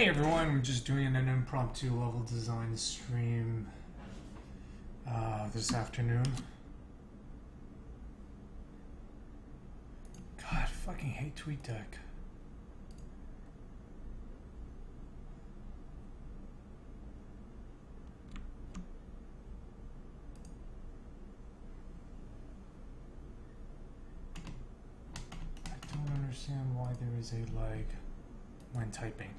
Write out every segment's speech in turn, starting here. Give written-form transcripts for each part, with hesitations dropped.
Hey everyone, we're just doing an impromptu level design stream this afternoon. God, fucking hate TweetDeck. I don't understand why there is a lag when typing.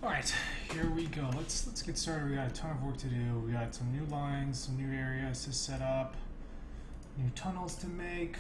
Alright, here we go. Let's get started. We got a ton of work to do. We got some new lines, some new areas to set up, new tunnels to make.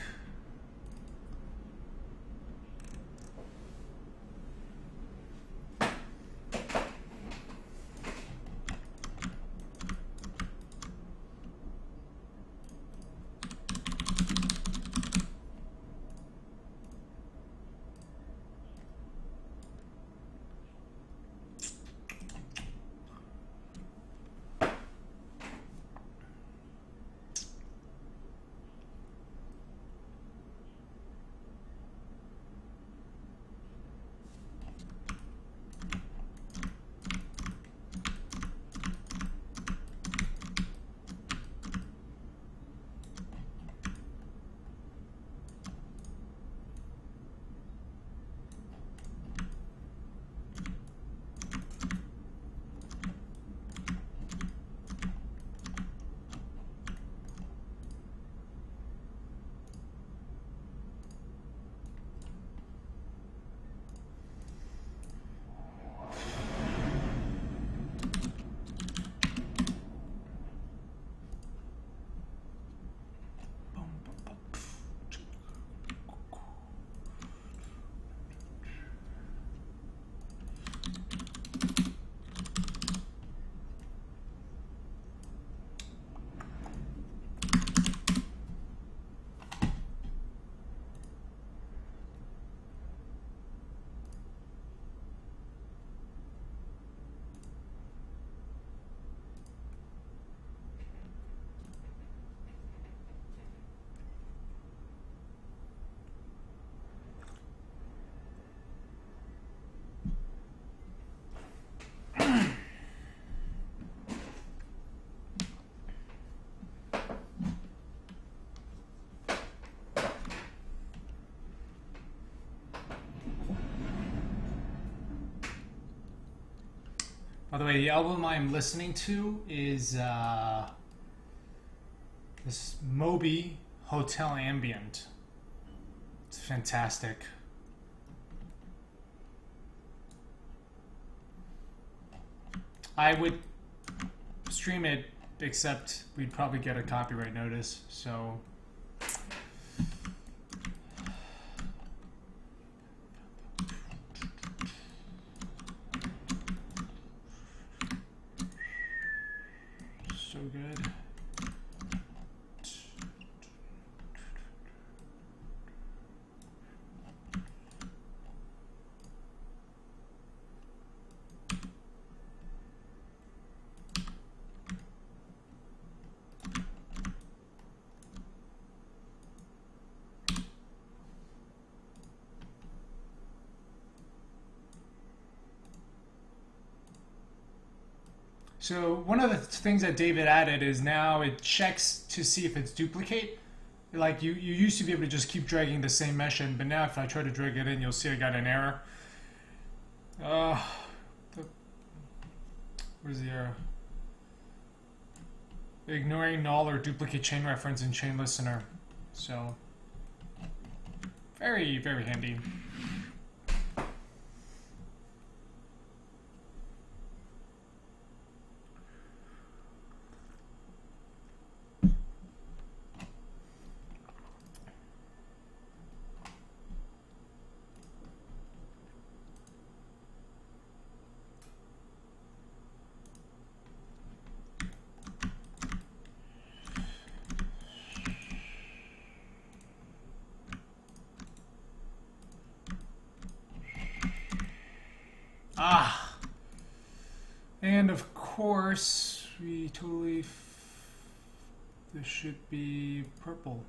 By the way, the album I'm listening to is this Moby Hotel Ambient. It's fantastic. I would stream it, except we'd probably get a copyright notice, so... good. So one of the things that David added is now it checks to see if it's duplicate. Like you used to be able to just keep dragging the same mesh in, but now if I try to drag it in, you'll see I got an error. Where's the error? Ignoring null or duplicate chain reference in chain listener. So very, very handy. And of course, we totally... this should be purple.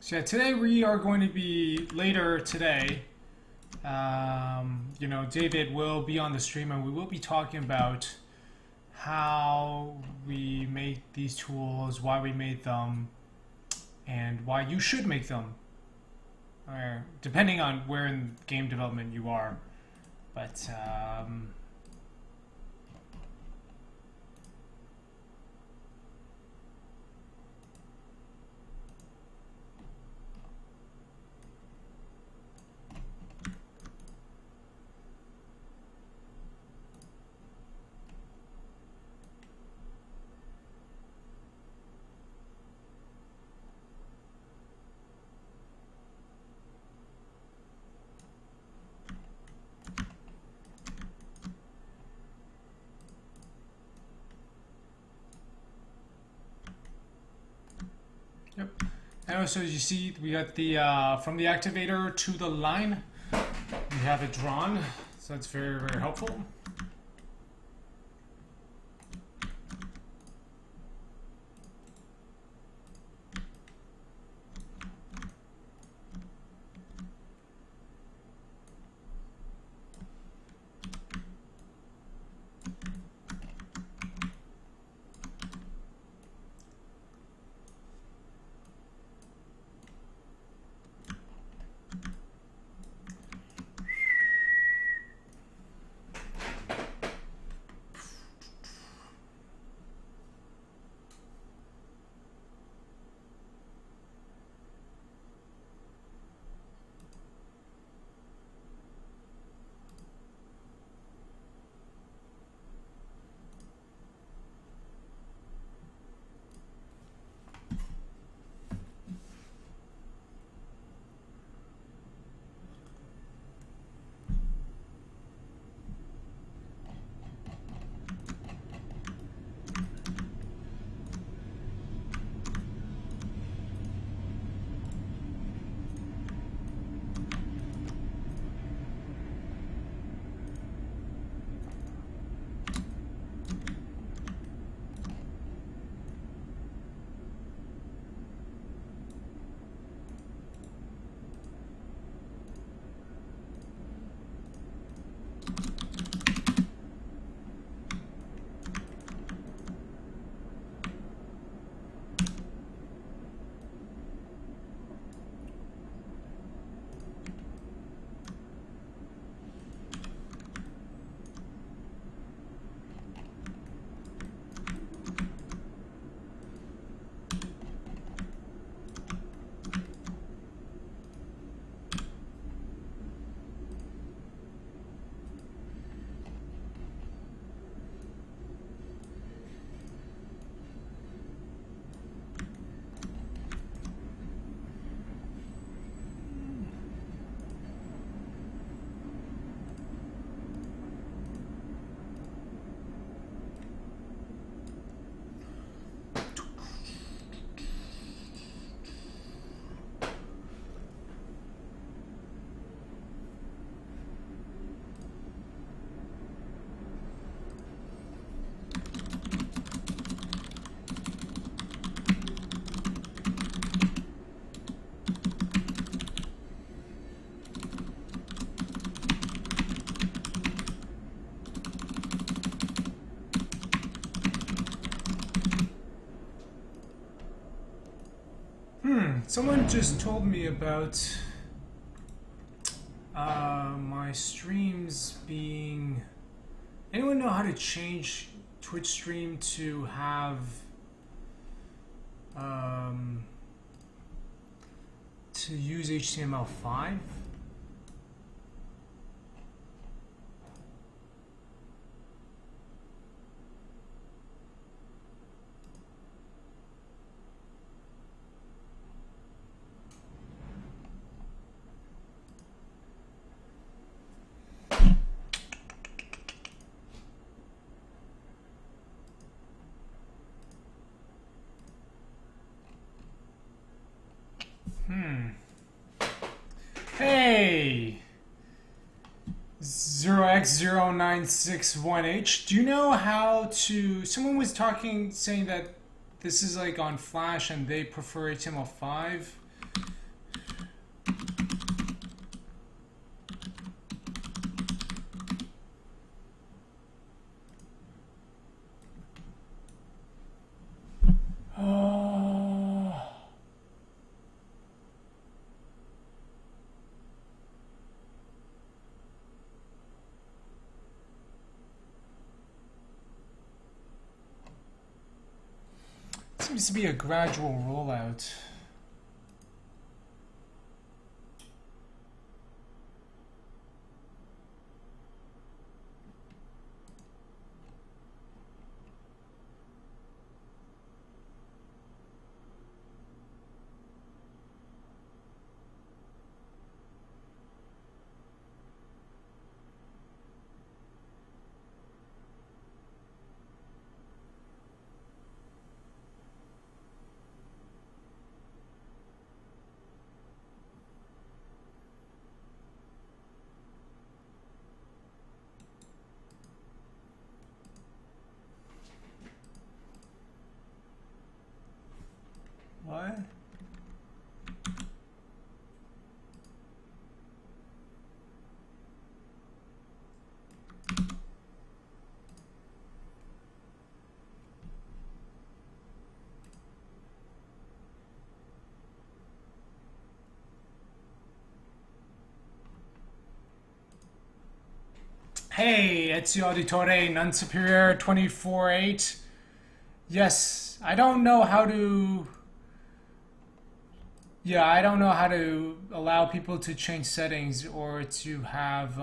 So yeah, today we are going to be, later today, you know, David will be on the stream and we will be talking about how we make these tools, why we made them, and why you should make them, or depending on where in game development you are. But yep. And also, as you see, we got the from the activator to the line, we have it drawn, so that's very, very helpful. Someone just told me about my streams being... Anyone know how to change Twitch stream to have to use HTML5? Hey! 0x09618. Do you know how to... Someone was talking, saying that this is like on Flash and they prefer HTML5. Seems to be a gradual rollout. What? Hey, Ezio Auditore, Nun Superior 24-8. Yes, I don't know how to... Yeah, I don't know how to allow people to change settings or to have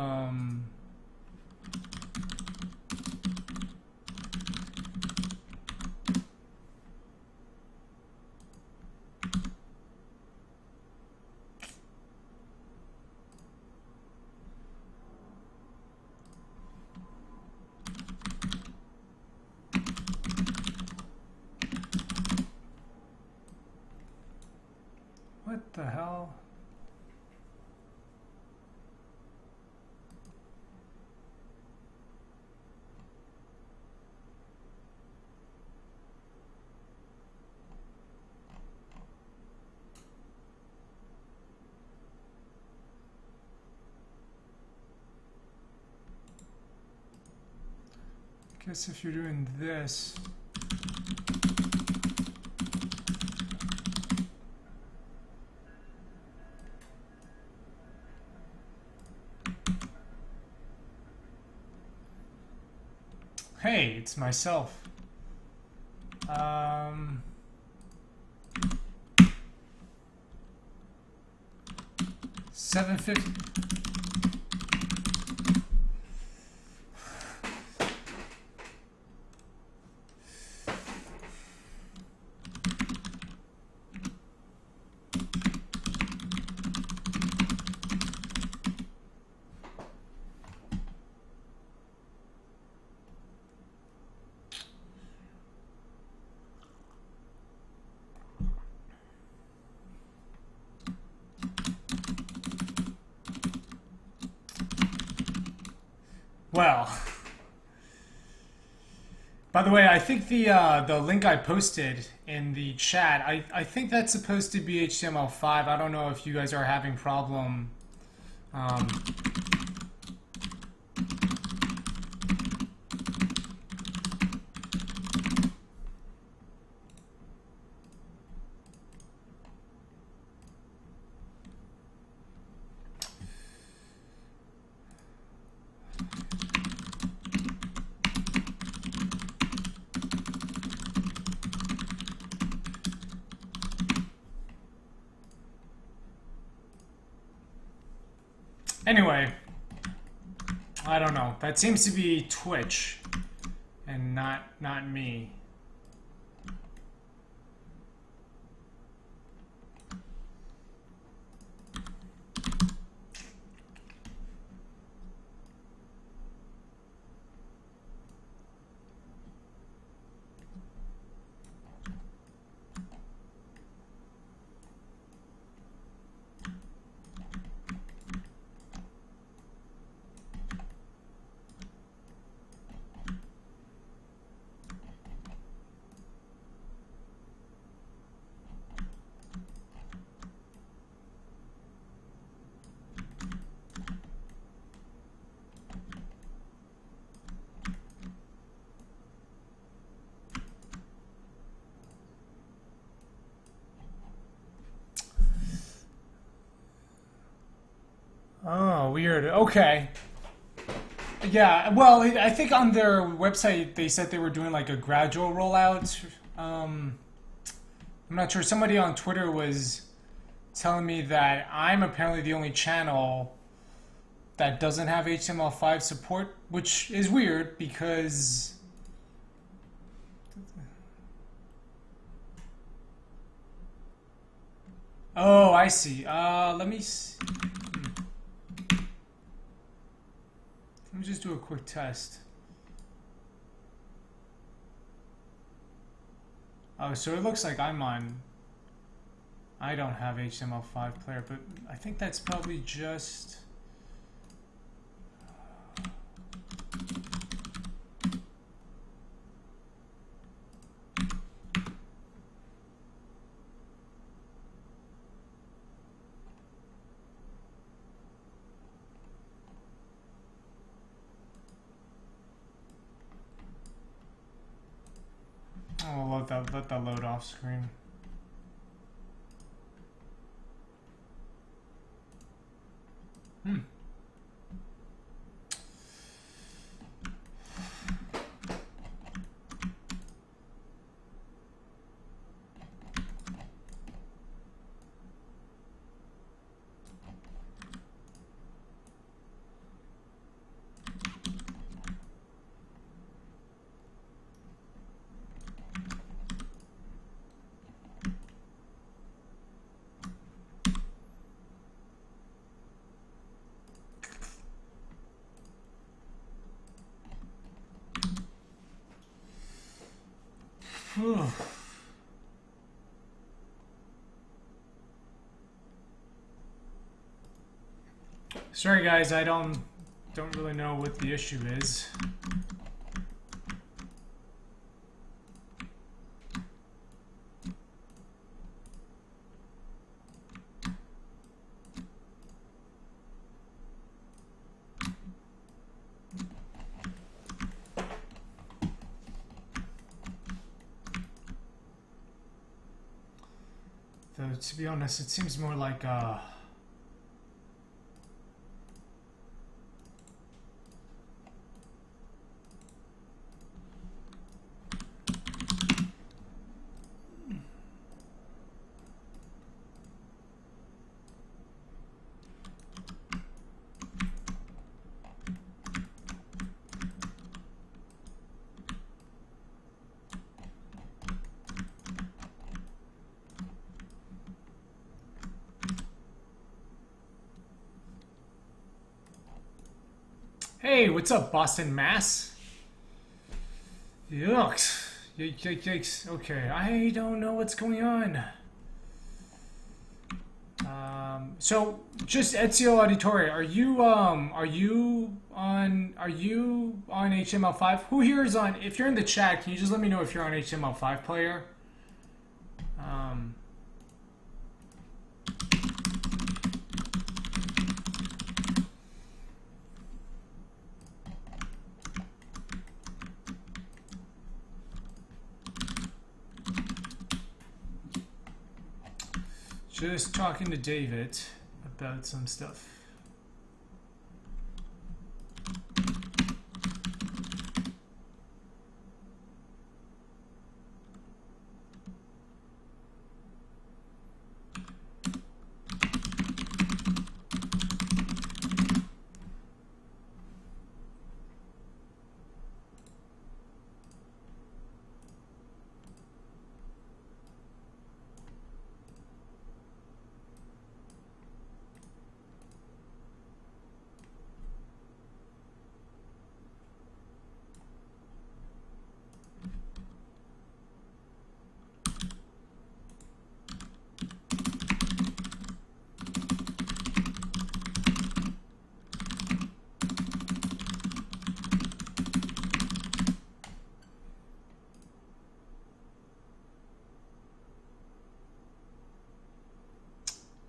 what the hell? I guess if you're doing this... Hey, it's myself. 750. Well, by the way, I think the link I posted in the chat, I think that's supposed to be HTML5. I don't know if you guys are having problem. Anyway, I don't know. That seems to be Twitch and not me. Oh, weird. Okay. Yeah, well, I think on their website they said they were doing like a gradual rollout. I'm not sure. Somebody on Twitter was telling me that I'm apparently the only channel that doesn't have HTML5 support, which is weird because... Oh, I see. Let me just do a quick test. Oh, so it looks like I don't have HTML5 player, but I think that's probably just... Oh, let that load off screen. Sorry guys, I don't really know what the issue is. Though to be honest, it seems more like Hey, what's up, Boston, Mass? Yucks. Yikes. Okay, I don't know what's going on. So just Ezio Auditore, are you on HTML5? Who here is on? If you're in the chat, can you just let me know if you're on HTML5 player? Just talking to David about some stuff.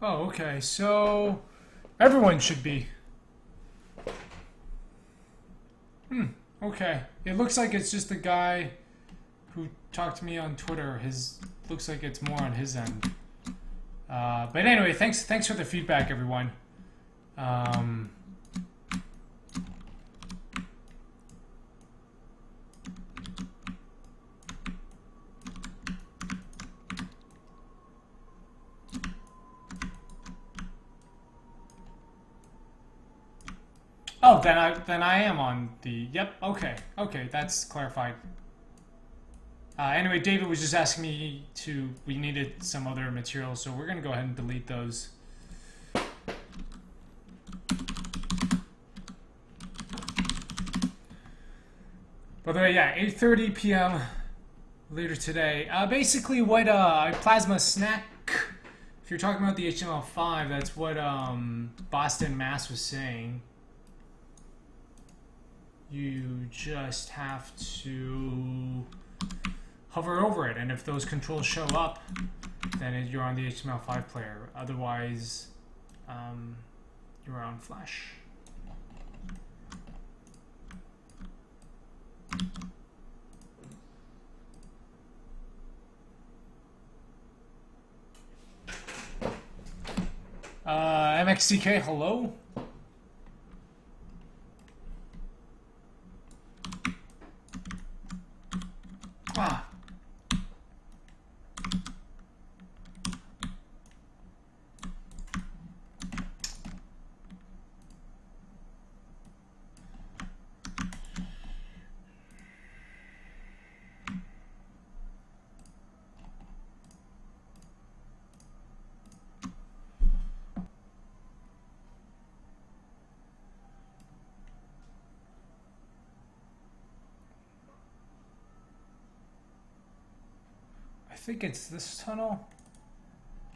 Oh, okay. So everyone should be. Okay. It looks like it's just the guy who talked to me on Twitter. His looks like it's more on his end. But anyway, thanks for the feedback, everyone. Oh, then I am on the. Yep. Okay. Okay, that's clarified. Anyway, David was just asking me to. We needed some other material, so we're gonna go ahead and delete those. By the way, yeah, 8:30 p.m. later today. Basically, what Plasma Snack. If you're talking about the HTML5, that's what Boston Mass was saying. You just have to hover over it, and if those controls show up, then you're on the HTML5 player. Otherwise, you're on Flash. MXCK, hello? Ah. I think it's this tunnel.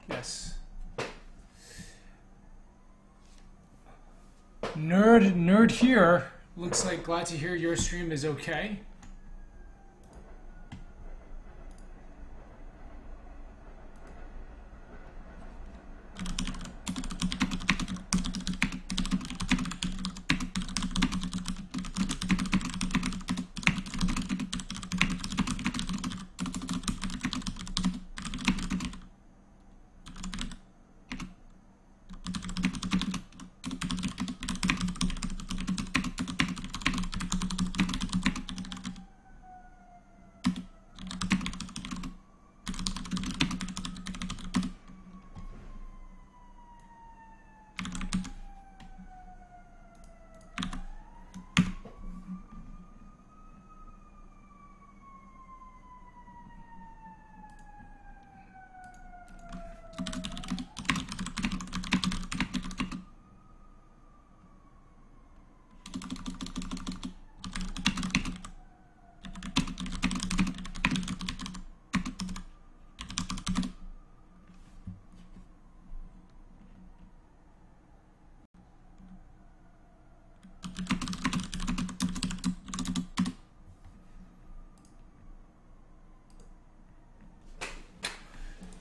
Yes. Nerd here. Looks like glad to hear your stream is okay.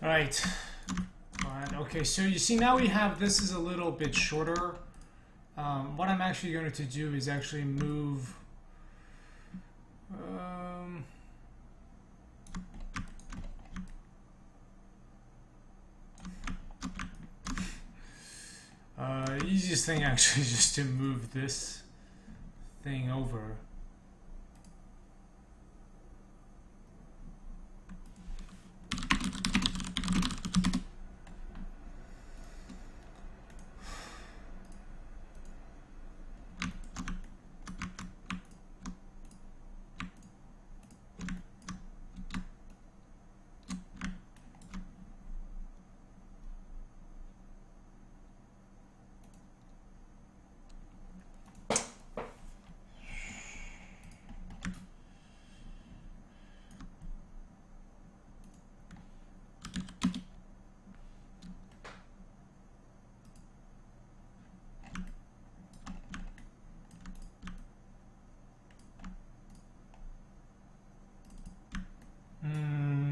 Right. Okay, so you see now we have, this is a little bit shorter. What I'm actually going to do is actually move easiest thing actually is just to move this thing over.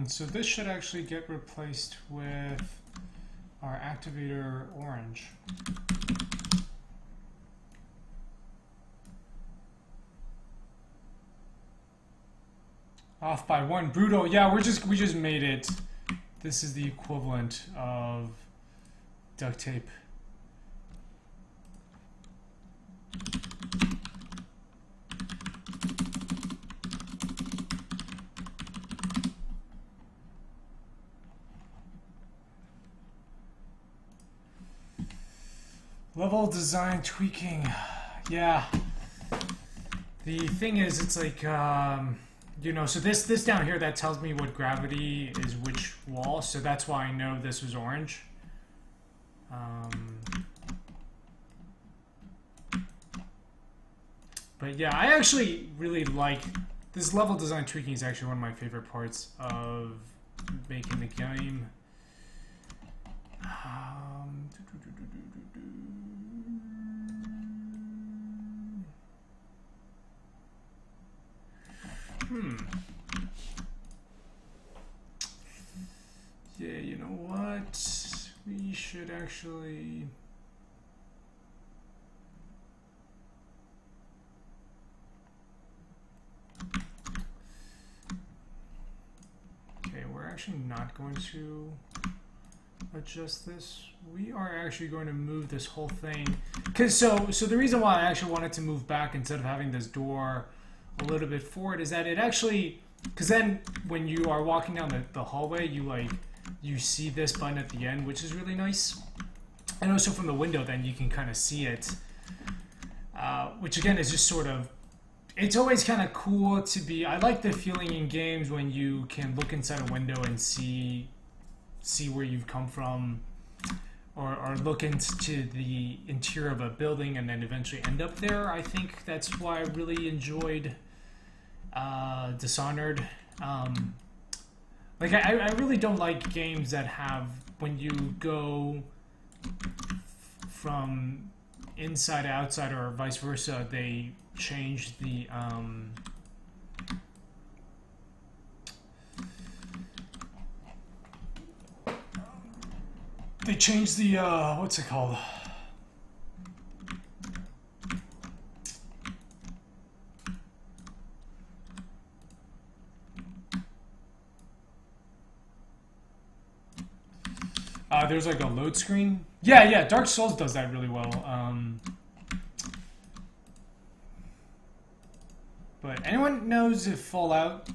So this should actually get replaced with our activator orange. Off by 1. Brutal. Yeah, we just made it. This is the equivalent of duct tape. Level design tweaking. Yeah. The thing is, it's like, you know, so this down here, that tells me what gravity is which wall, so that's why I know this was orange. But yeah, I actually really like this level design tweaking. Is actually one of my favorite parts of making the game. Yeah, you know what? We should actually... Okay, we're actually not going to adjust this. We are actually going to move this whole thing. Cause so the reason why I actually wanted to move back instead of having this door a little bit forward is that it actually, because then when you are walking down the hallway, you see this button at the end, which is really nice. And also from the window, then you can kind of see it, which again is just sort of, it's always kind of cool to be, I like the feeling in games when you can look inside a window and see where you've come from, or look into the interior of a building and then eventually end up there. I think that's why I really enjoyed Dishonored. Like I really don't like games that have, when you go from inside to outside or vice versa, they change the what's it called? There's like a load screen. Yeah, Dark Souls does that really well. But anyone knows if Fallout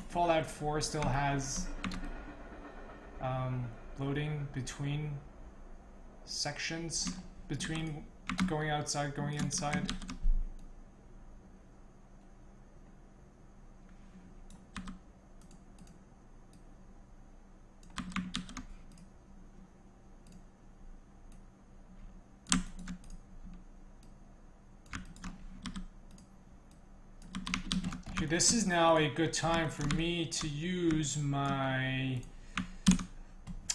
4 still has loading between sections, between going outside, going inside? Okay, this is now a good time for me to use my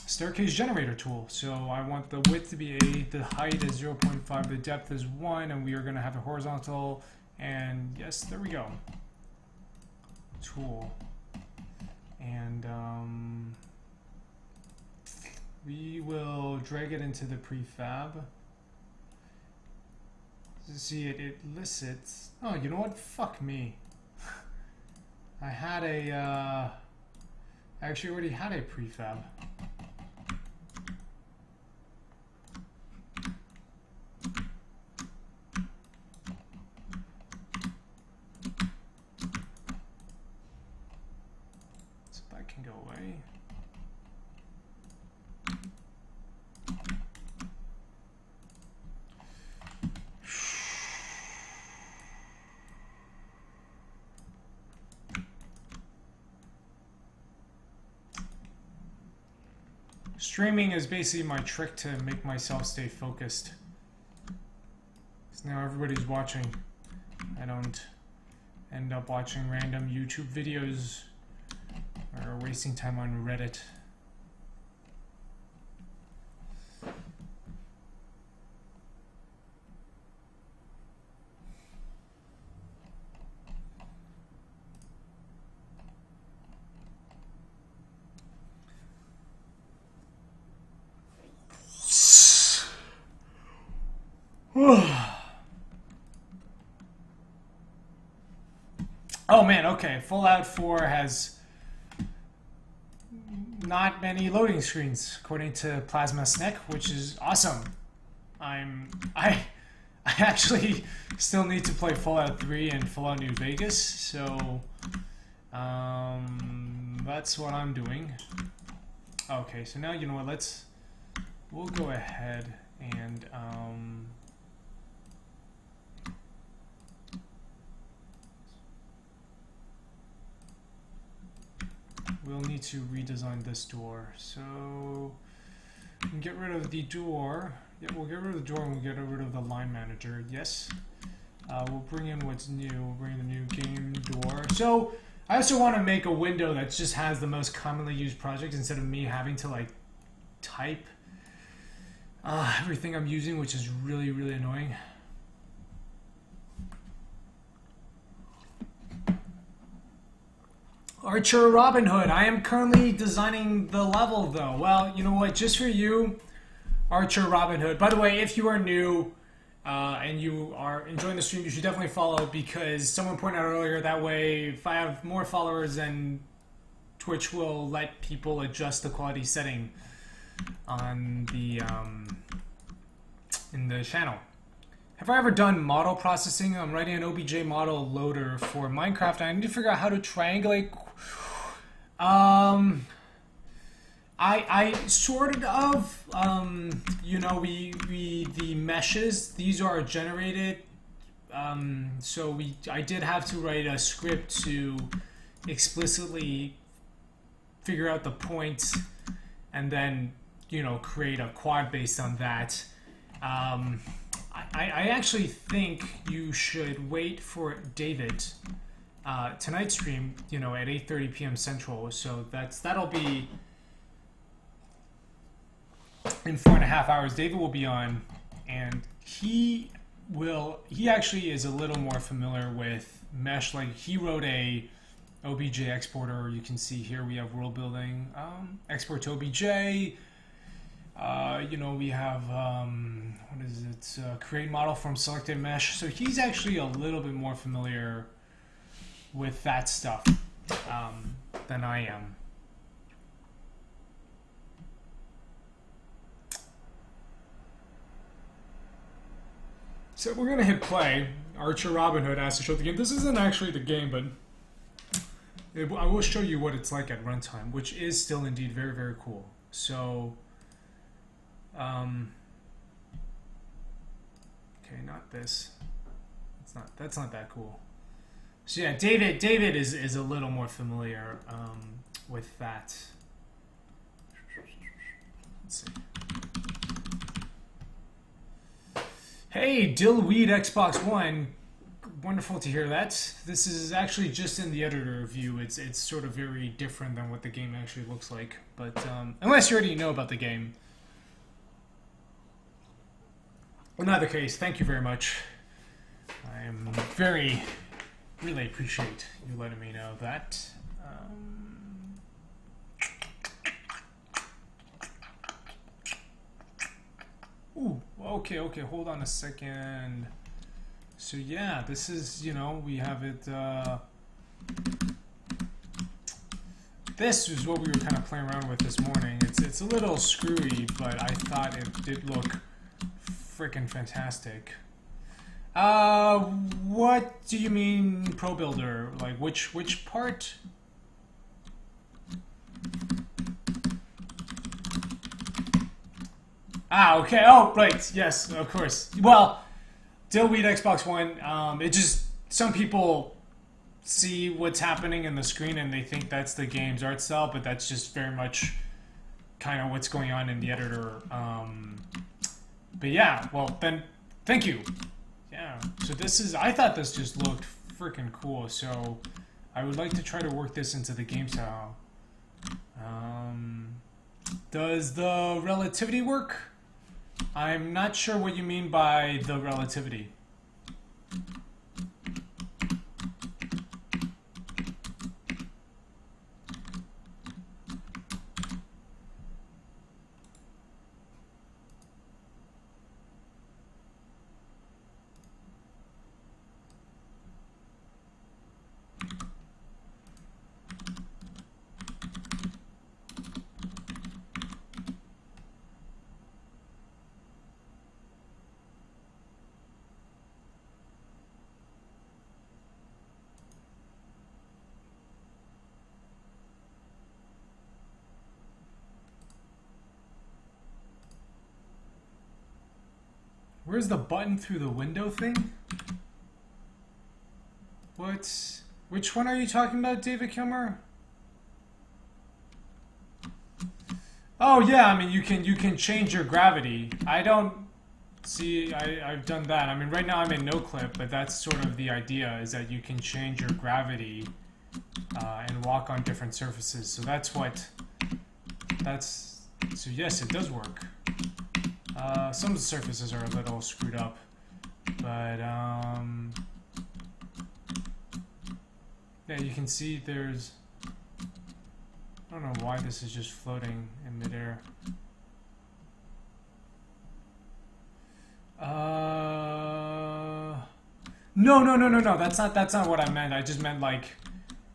staircase generator tool. So I want the width to be 8, the height is 0.5, the depth is 1, and we are going to have a horizontal, and yes, there we go. Tool. And we will drag it into the prefab. See, it elicits... Oh, you know what? Fuck me. I had a... I actually already had a prefab. So that can go away. Streaming is basically my trick to make myself stay focused. Because now everybody's watching. I don't end up watching random YouTube videos or wasting time on Reddit. Oh man, okay. Fallout 4 has not many loading screens, according to Plasma Snek, which is awesome. I actually still need to play Fallout 3 and Fallout New Vegas, so that's what I'm doing. Okay, so now you know what? We'll go ahead and we'll need to redesign this door. So we can get rid of the door. Yeah, we'll get rid of the door and we'll get rid of the line manager. Yes. We'll bring in what's new. We'll bring in the new game door. So I also want to make a window that just has the most commonly used projects instead of me having to like type everything I'm using, which is really, really annoying. Archer Robin Hood. I am currently designing the level though. Well, you know what? Just for you, Archer Robin Hood. By the way, if you are new and you are enjoying the stream, you should definitely follow because someone pointed out earlier that way if I have more followers, then Twitch will let people adjust the quality setting on the in the channel. Have I ever done model processing? I'm writing an OBJ model loader for Minecraft. I need to figure out how to triangulate. I sort of, you know, the meshes, these are generated. So I did have to write a script to explicitly figure out the points and then, you know, create a quad based on that. I actually think you should wait for David tonight's stream, you know, at 8:30 p.m. Central. So that'll be in 4.5 hours. David will be on, and he actually is a little more familiar with mesh. Like he wrote a OBJ exporter. You can see here we have world building, export to OBJ. You know, we have, what is it, create model from selected mesh. So he's actually a little bit more familiar with that stuff than I am. So we're going to hit play. Archer Robin Hood asked to show the game. This isn't actually the game, but I will show you what it's like at runtime, which is still indeed very, very cool. So... okay, not this. That's not that cool. So yeah, David is a little more familiar with that. Let's see. Hey, Dillweed Xbox One. Wonderful to hear that. This is actually just in the editor view. It's sort of very different than what the game actually looks like. But unless you already know about the game. In either case, thank you very much. I am really appreciate you letting me know that. Ooh, okay, hold on a second. So yeah, this is, you know, we have it, this is what we were kind of playing around with this morning. It's a little screwy, but I thought it did look freaking fantastic. What do you mean Pro Builder? Like which part? Ah, okay. Oh, right. Yes, of course. Well, Dillweed Xbox One. It just, some people see what's happening in the screen and they think that's the game's art style, but that's just very much kind of what's going on in the editor. But yeah, well then, thank you. Yeah, so this is, I thought this just looked freaking cool, so I would like to try to work this into the game style. Does the relativity work? I'm not sure what you mean by the relativity. Where's the button through the window thing? What? Which one are you talking about, David Kilmer? Oh yeah, I mean you can change your gravity. I don't see. I've done that. I mean right now I'm in no clip, but that's sort of the idea, is that you can change your gravity and walk on different surfaces. So that's what. So yes, it does work. Some surfaces are a little screwed up, but yeah, you can see there's. I don't know why this is just floating in midair. No. That's not what I meant. I just meant like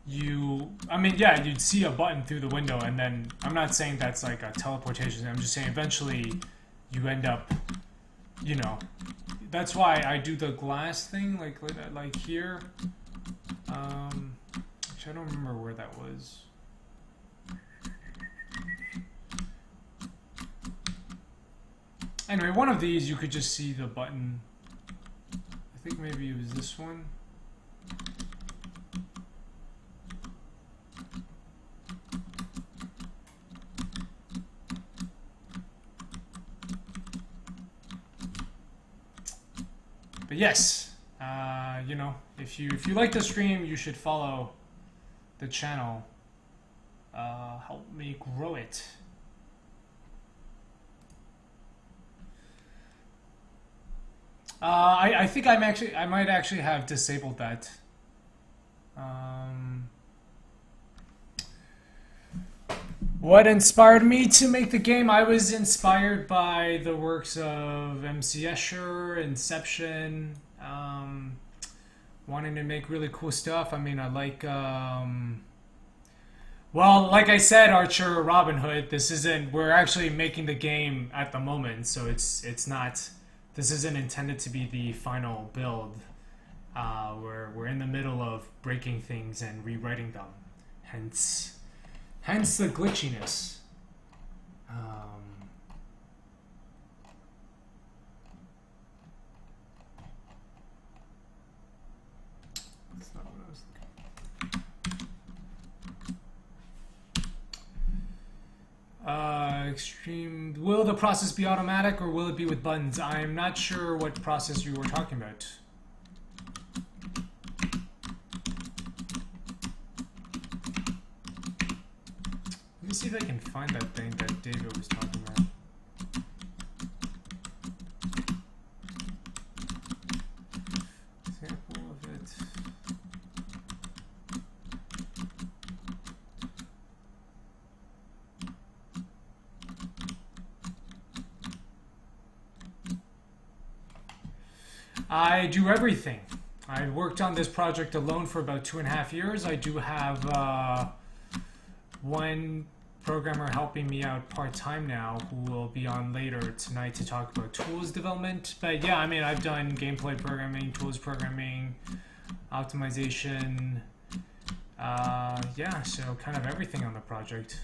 I mean, yeah, you'd see a button through the window, and then I'm not saying that's like a teleportation. I'm just saying eventually you end up, you know. That's why I do the glass thing, like here. Actually, I don't remember where that was. Anyway, one of these you could just see the button. I think maybe it was this one. But yes, you know, if you like the stream, you should follow the channel. Help me grow it. I think I might actually have disabled that. What inspired me to make the game? I was inspired by the works of M.C. Escher, Inception, wanting to make really cool stuff. I mean, I like, well, like I said, Archer, Robin Hood, we're actually making the game at the moment, so it's not, this isn't intended to be the final build. We're in the middle of breaking things and rewriting them, hence the glitchiness. That's not what I was thinking. Extreme. Will the process be automatic or will it be with buttons? I'm not sure what process you were talking about. Let me see if I can find that thing that David was talking about. Example of it. I do everything. I worked on this project alone for about 2.5 years. I do have one programmer helping me out part-time now who will be on later tonight to talk about tools development. But yeah, I mean, I've done gameplay programming, tools programming, optimization, yeah, so kind of everything on the project.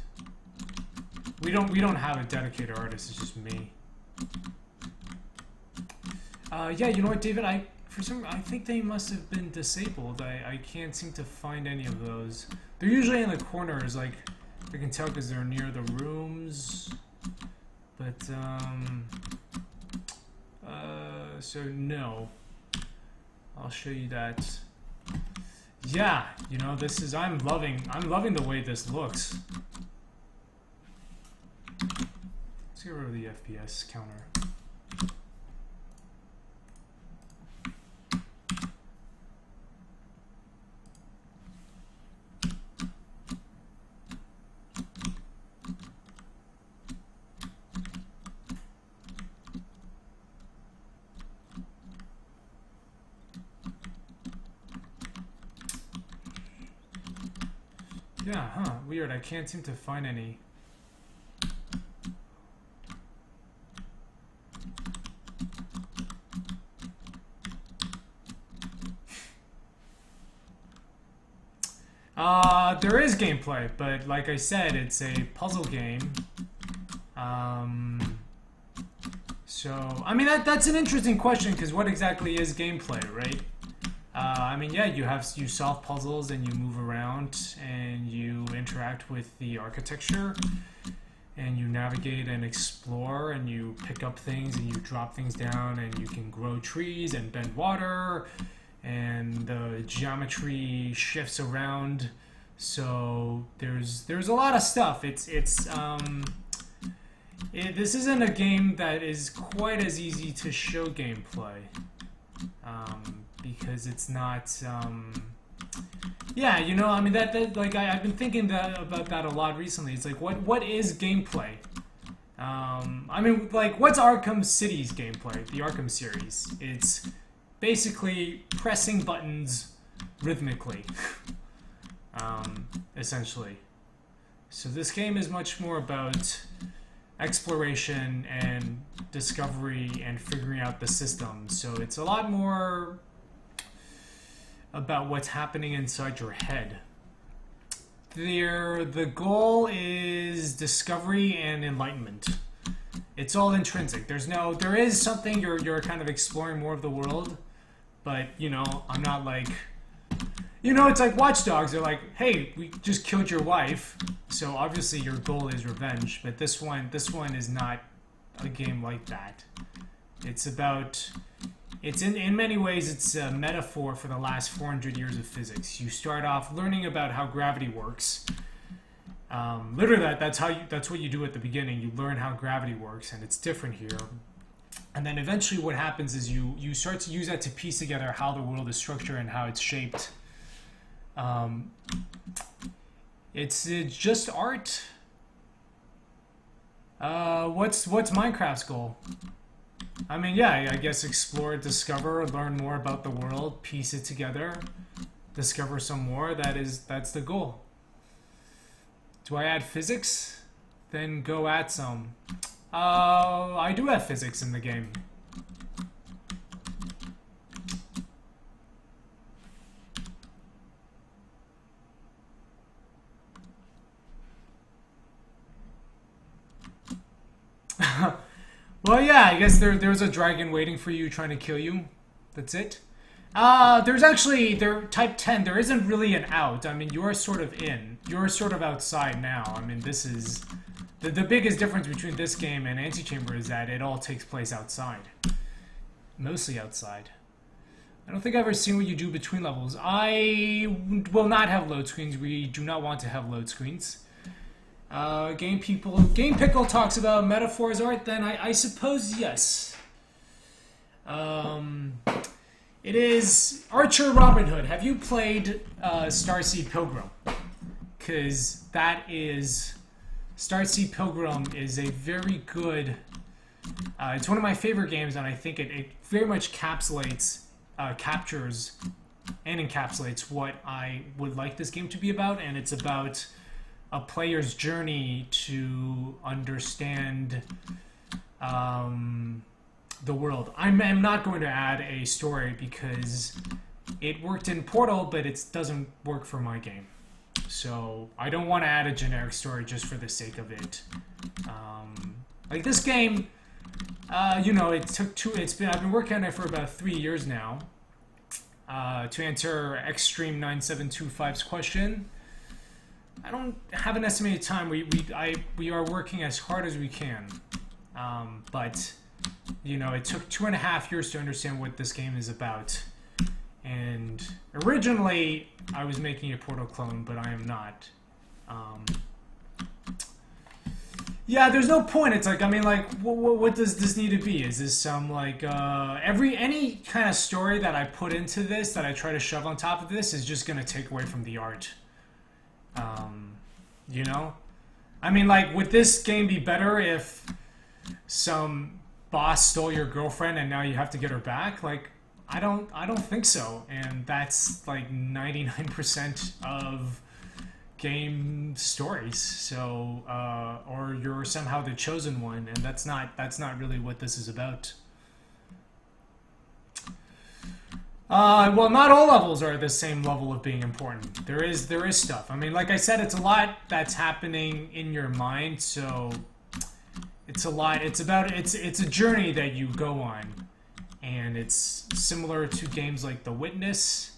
We don't have a dedicated artist, it's just me. Yeah, you know what, David, I think they must have been disabled. I can't seem to find any of those. They're usually in the corners, like I can tell because they're near the rooms, but so no, I'll show you that. Yeah, you know, I'm loving the way this looks. Let's get rid of the FPS counter. Yeah, huh, weird, I can't seem to find any. There is gameplay, but like I said, it's a puzzle game. So, I mean, that's an interesting question, because what exactly is gameplay, right? I mean, yeah, you solve puzzles and you move around and you interact with the architecture and you navigate and explore and you pick up things and you drop things down and you can grow trees and bend water and the geometry shifts around. So there's a lot of stuff. This isn't a game that is quite as easy to show gameplay. Because it's not, yeah, you know, I mean, that like, I've been thinking about that a lot recently. It's like, what is gameplay? I mean, like, what's Arkham City's gameplay? The Arkham series. It's basically pressing buttons rhythmically, essentially. So this game is much more about exploration and discovery and figuring out the system. So it's a lot more about what's happening inside your head. The goal is discovery and enlightenment. It's all intrinsic. There is something you're kind of exploring more of the world, but you know, I'm not like, you know, it's like Watch Dogs. They're like, hey, we just killed your wife, so obviously your goal is revenge. But this one is not a game like that. It's about, it's in many ways, it's a metaphor for the last 400 years of physics. You start off learning about how gravity works. Literally, that's what you do at the beginning. You learn how gravity works, and it's different here. And then eventually, what happens is you start to use that to piece together how the world is structured and how it's shaped. It's just art. What's Minecraft's goal? I mean, yeah, I guess explore, discover, learn more about the world, piece it together, discover some more. That's the goal. Do I add physics? Then go add some. I do have physics in the game. Well, yeah, I guess there's a dragon waiting for you, trying to kill you. That's it. There's actually, type 10, there isn't really an out. I mean, you're sort of in. You're sort of outside now. I mean, this is... The biggest difference between this game and Antechamber is that it all takes place outside. Mostly outside. I don't think I've ever seen what you do between levels. I will not have load screens. We do not want to have load screens. Game Pickle talks about metaphors art, then I suppose yes. It is Archer Robin Hood. Have you played Starseed Pilgrim? Because that is... Starseed Pilgrim is a very good... it's one of my favorite games, and I think it very much captures and encapsulates what I would like this game to be about, and it's about a player's journey to understand the world. I'm not going to add a story because it worked in Portal, but it doesn't work for my game. So I don't want to add a generic story just for the sake of it. Like this game, you know, I've been working on it for about 3 years now. To answer Extreme 9725's question, I don't have an estimated time. We are working as hard as we can, but you know, it took 2.5 years to understand what this game is about. And originally, I was making a Portal clone, but I am not. Yeah, there's no point. It's like, I mean, like, what does this need to be? Is this some, like, any kind of story that I put into this, that I try to shove on top of this, is just gonna take away from the art. You know? I mean, like, would this game be better if some boss stole your girlfriend and now you have to get her back? Like, I don't think so. And that's, like, 99% of game stories. So, or you're somehow the chosen one, and that's not really what this is about. Well, not all levels are the same level of being important. There is stuff. I mean, like I said, it's a lot that's happening in your mind, so it's a lot. It's about it's a journey that you go on, and it's similar to games like The Witness,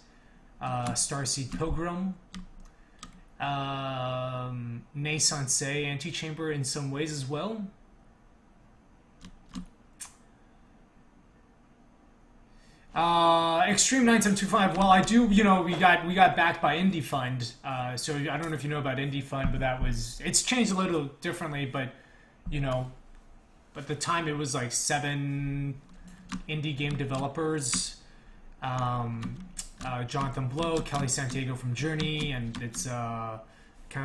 Starseed Pilgrim, Naissance Antechamber in some ways as well. Extreme 9725. Well, I do. You know, we got backed by Indie Fund. So I don't know if you know about Indie Fund, but it's changed a little differently. But you know, at the time it was like 7 indie game developers. Jonathan Blow, Kelly Santiago from Journey, and it's kind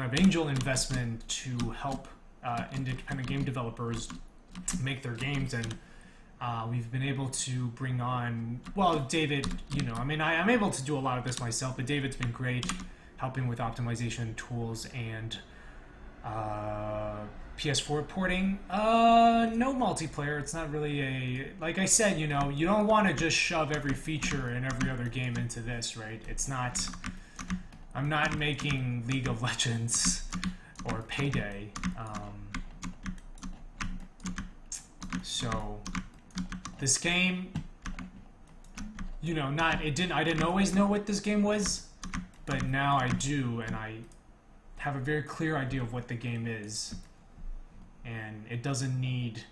of angel investment to help independent game developers make their games. And we've been able to bring on, well, David, you know, I mean, I'm able to do a lot of this myself, but David's been great helping with optimization tools and PS4 porting. No multiplayer. It's not really a, like I said, you know, you don't want to just shove every feature in every other game into this, right? It's not, I'm not making League of Legends or Payday. So this game, you know, I didn't always know what this game was, but now I do, and I have a very clear idea of what the game is. And it doesn't need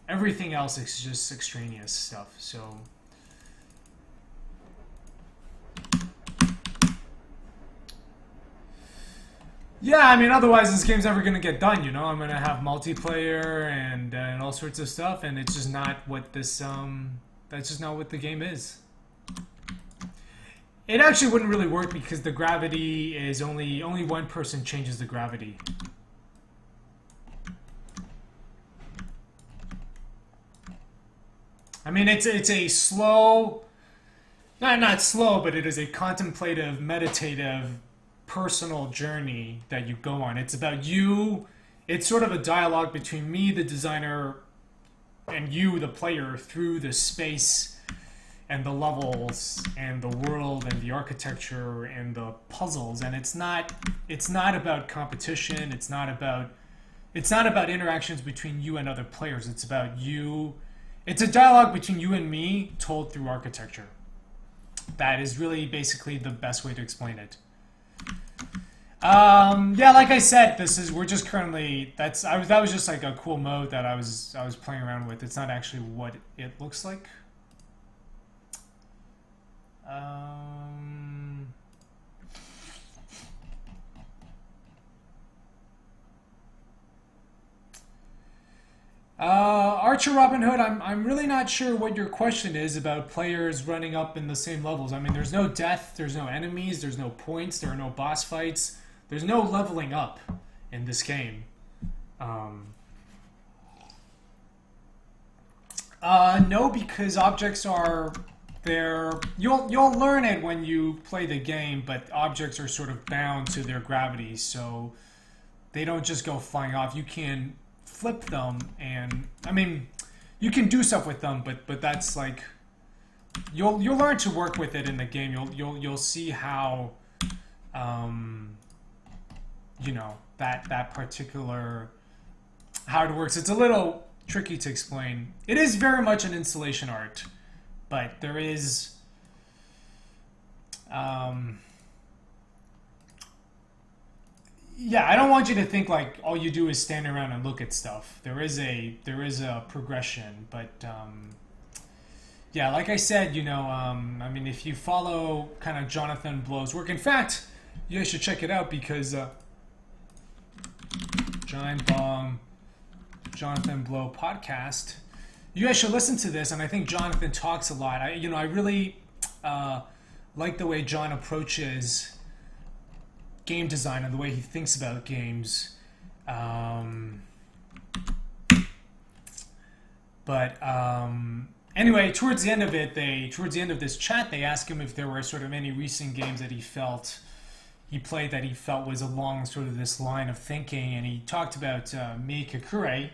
everything else. It's just extraneous stuff. So yeah, I mean, otherwise this game's never gonna get done. You know, I'm gonna have multiplayer and all sorts of stuff, and it's just not what this that's just not what the game is. It actually wouldn't really work because the gravity is only one person changes the gravity. I mean, it's a slow, not slow, but it is a contemplative, meditative, personal journey that you go on. It's about you. It's sort of a dialogue between me, the designer, and you, the player, through the space and the levels and the world and the architecture and the puzzles. And it's not about competition. It's not about interactions between you and other players. It's about you. It's a dialogue between you and me told through architecture. That is really basically the best way to explain it. Yeah, like I said, we're just currently, that was just like a cool mode that I was playing around with. It's not actually what it looks like. Archer Robin Hood, I'm really not sure what your question is about players running up in the same levels. I mean, there's no death, there's no enemies, there's no points, there are no boss fights, there's no leveling up in this game. No, because objects are there. You'll learn it when you play the game, but objects are sort of bound to their gravity, so they don't just go flying off. You can flip them, and I mean, you can do stuff with them, but that's like, you'll learn to work with it in the game. You'll see how you know, that particular, how it works. It's a little tricky to explain. It is very much an installation art, but there is yeah, I don't want you to think like all you do is stand around and look at stuff. There is a progression, but yeah, like I said, you know, I mean, if you follow kind of Jonathan Blow's work, in fact, you guys should check it out because Giant Bomb, Jonathan Blow podcast. You guys should listen to this, and I think Jonathan talks a lot. I really like the way John approaches game design and the way he thinks about games. Anyway, towards the end of this chat, they asked him if there were sort of any recent games that he played that he felt was along sort of this line of thinking, and he talked about Mi Kakure,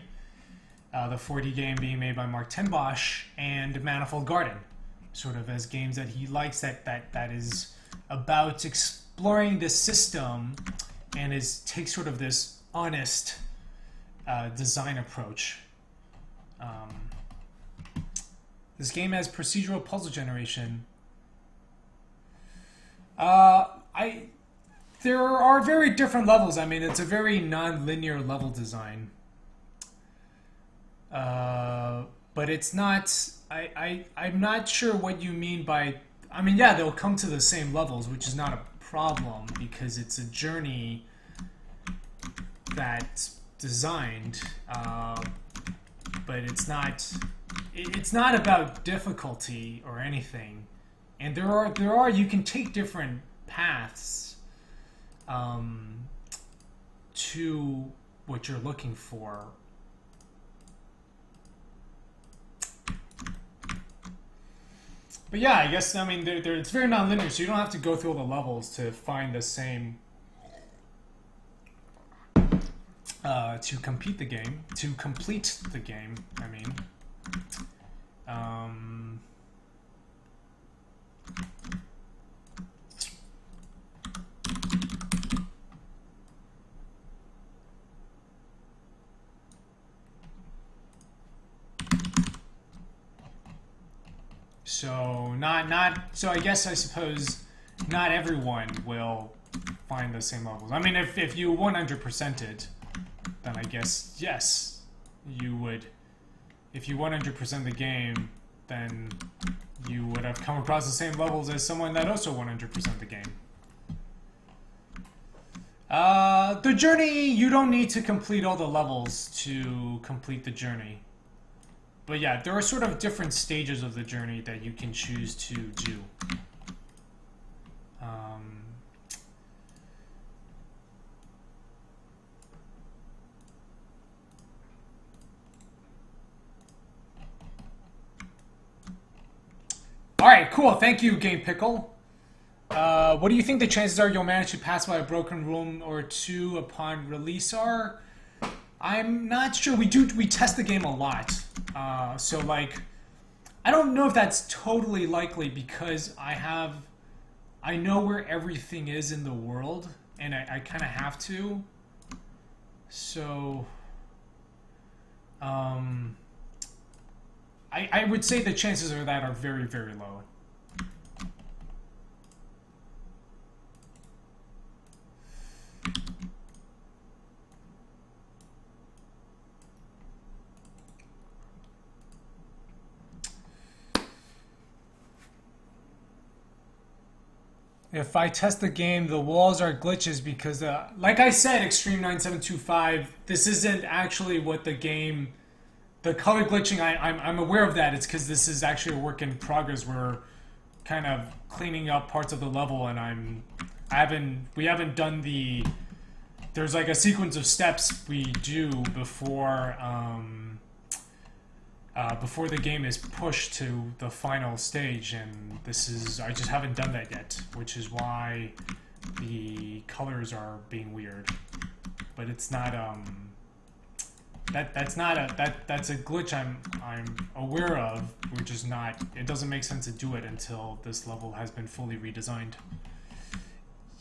the 4D game being made by Mark Tenbosch, and Manifold Garden, sort of as games that he likes that is about exploring this system and takes sort of this honest design approach This game has procedural puzzle generation. There are very different levels. I mean, it's a very non-linear level design. But it's not... I'm not sure what you mean by... I mean, yeah, they'll come to the same levels, which is not a problem, because it's a journey that's designed. But it's not about difficulty or anything. And there are you can take different paths to what you're looking for. But yeah, I guess, I mean, it's very non-linear, so you don't have to go through all the levels to find the same, to complete the game, I mean. So so I suppose not everyone will find the same levels. I mean, if you 100%ed, then I guess yes, you would. If you 100% the game, then you would have come across the same levels as someone that also 100% the game. The journey, you don't need to complete all the levels to complete the journey. But yeah, there are sort of different stages of the journey that you can choose to do. Alright, cool. Thank you, Game Pickle. What do you think the chances are you'll manage to pass by a broken room or two upon release are? I'm not sure. We test the game a lot. So, like, I don't know if that's totally likely because I know where everything is in the world, and I kind of have to. So, I would say the chances of that are very, very low. If I test the game, the walls are glitches because, like I said, Extreme9725, this isn't actually what the game... The color glitching, I'm aware of that. It's because this is actually a work in progress. We're kind of cleaning up parts of the level, and we haven't done the... There's like a sequence of steps we do before the game is pushed to the final stage, and I just haven't done that yet, which is why the colors are being weird. But it's not that's a glitch I'm aware of. We're just not. It doesn't make sense to do it until this level has been fully redesigned.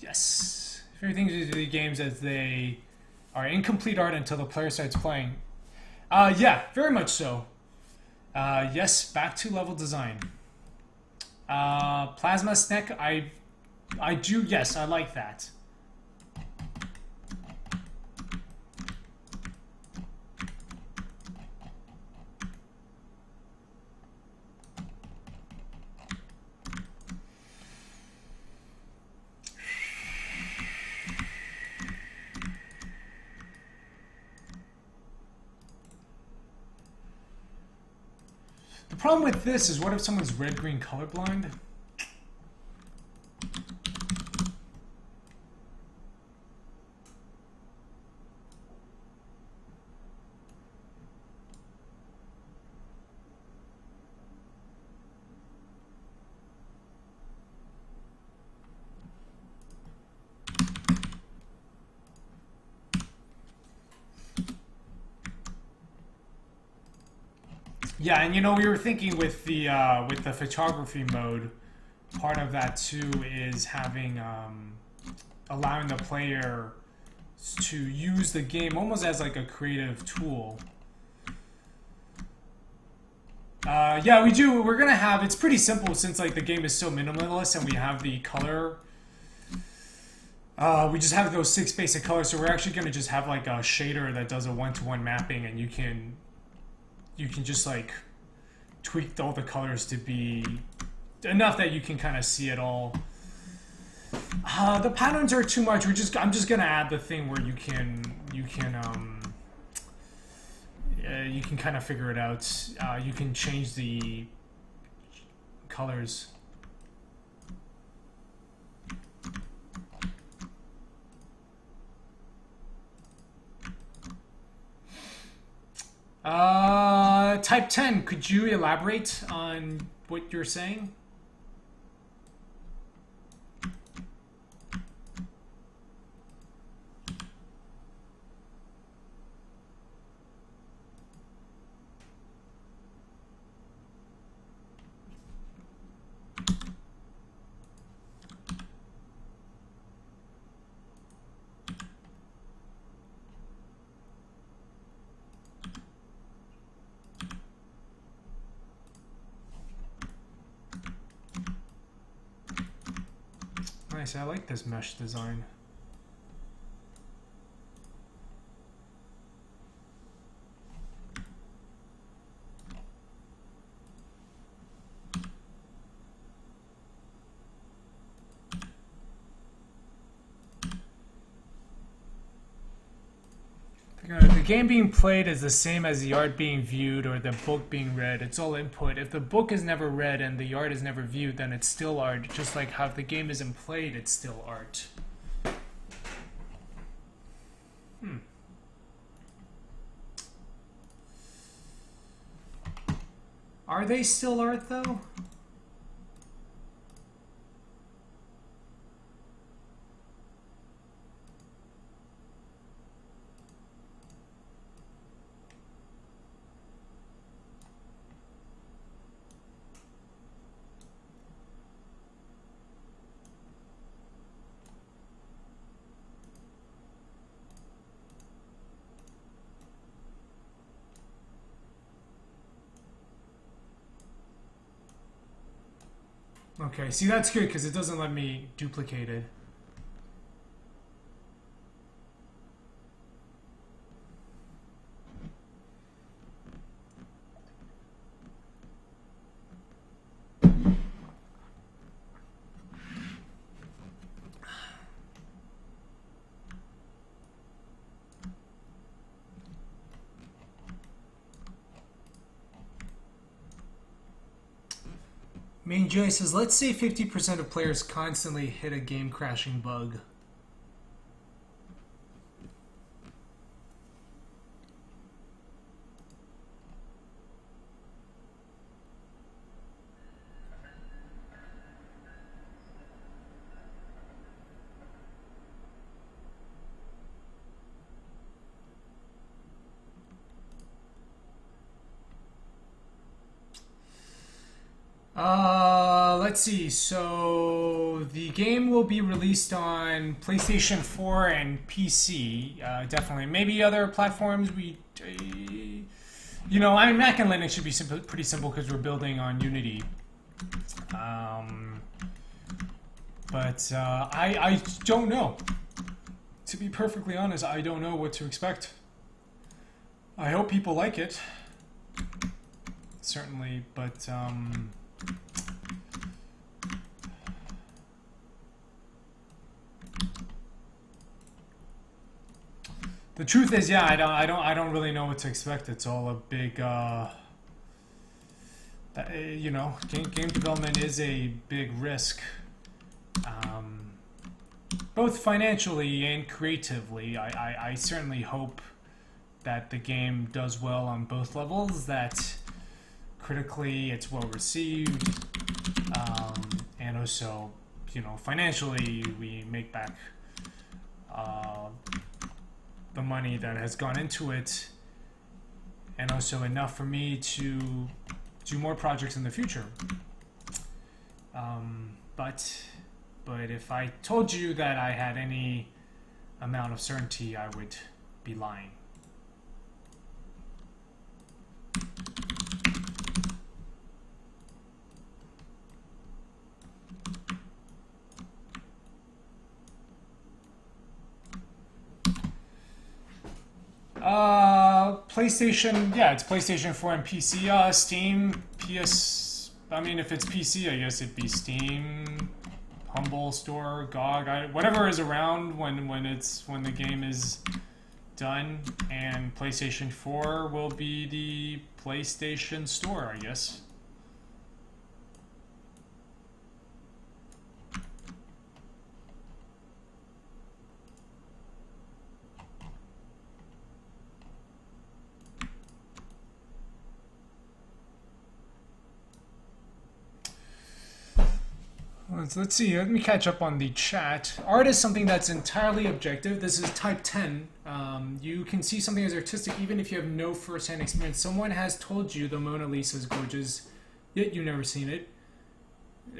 Yes, everything to do the games as they are incomplete art until the player starts playing. Yeah, very much so. Yes, back to level design. Plasma Snack, I do, yes, I like that. The problem with this is, what if someone's red-green colorblind? Yeah, and you know, we were thinking with the photography mode, part of that too is having allowing the player to use the game almost as like a creative tool. Yeah, we do. We're gonna have. It's pretty simple since like the game is so minimalist, and we have the color. We just have those 6 basic colors, so we're actually gonna just have like a shader that does a one-to-one mapping, and you can just like tweak all the colors to be enough that you can kind of see it all. The patterns are too much. I'm just gonna add the thing where you can kind of figure it out. You can change the colors. Type 10, could you elaborate on what you're saying? Nice, I like this mesh design. The game being played is the same as the art being viewed or the book being read. It's all input. If the book is never read and the art is never viewed, then it's still art. Just like how if the game isn't played, it's still art. Are they still art, though? Okay, see, that's good because it doesn't let me duplicate it. Main Joy says, let's say 50% of players constantly hit a game crashing bug. Let's see. So the game will be released on PlayStation 4 and PC. Definitely, maybe other platforms. You know, I mean, Mac and Linux should be pretty simple because we're building on Unity. But I don't know. To be perfectly honest, I don't know what to expect. I hope people like it. Certainly, but the truth is, yeah, I don't really know what to expect. It's all a big, you know, game development is a big risk, both financially and creatively. I certainly hope that the game does well on both levels. That critically, it's well received, and also, you know, financially, we make back the money that has gone into it, and also enough for me to do more projects in the future. But if I told you that I had any amount of certainty, I would be lying. PlayStation, yeah, it's PlayStation 4 and PC. Steam, PS. I mean, if it's PC, I guess it'd be Steam, Humble Store, GOG, whatever is around when the game is done. And PlayStation 4 will be the PlayStation Store, I guess. Let's see. Let me catch up on the chat. Art is something that's entirely objective. This is type 10. You can see something as artistic even if you have no first-hand experience. Someone has told you the Mona Lisa is gorgeous, yet you've never seen it.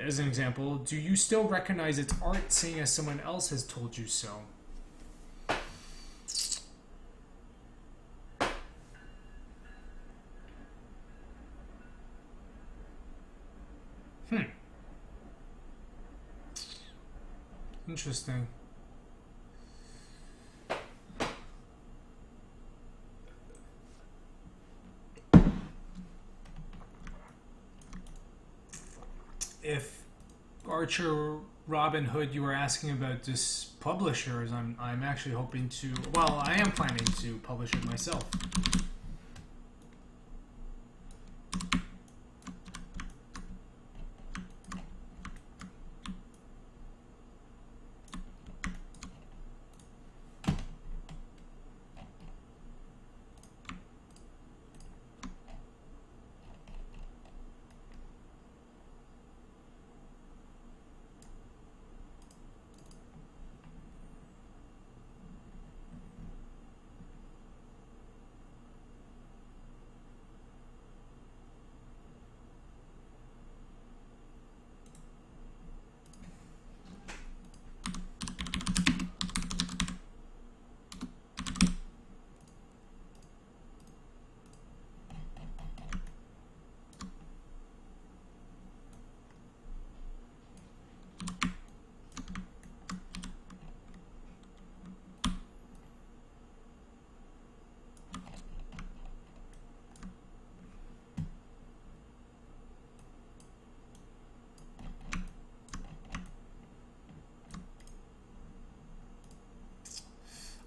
As an example, do you still recognize its art seeing as someone else has told you so? Interesting. If Archer Robin Hood, you were asking about this publishers, I'm actually hoping to. Well, I am planning to publish it myself.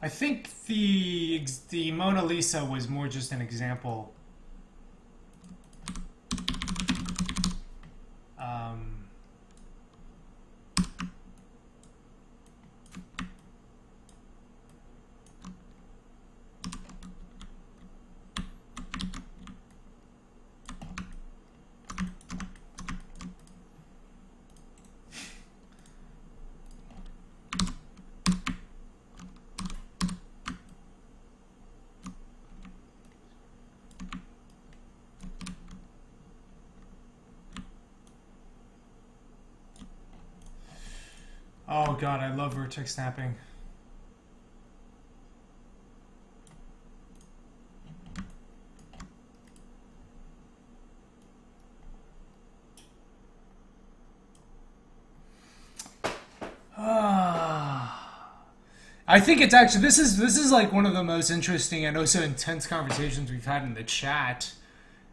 I think the Mona Lisa was more just an example. Oh god, I love vertex snapping. I think it's actually this is like one of the most interesting and also intense conversations we've had in the chat.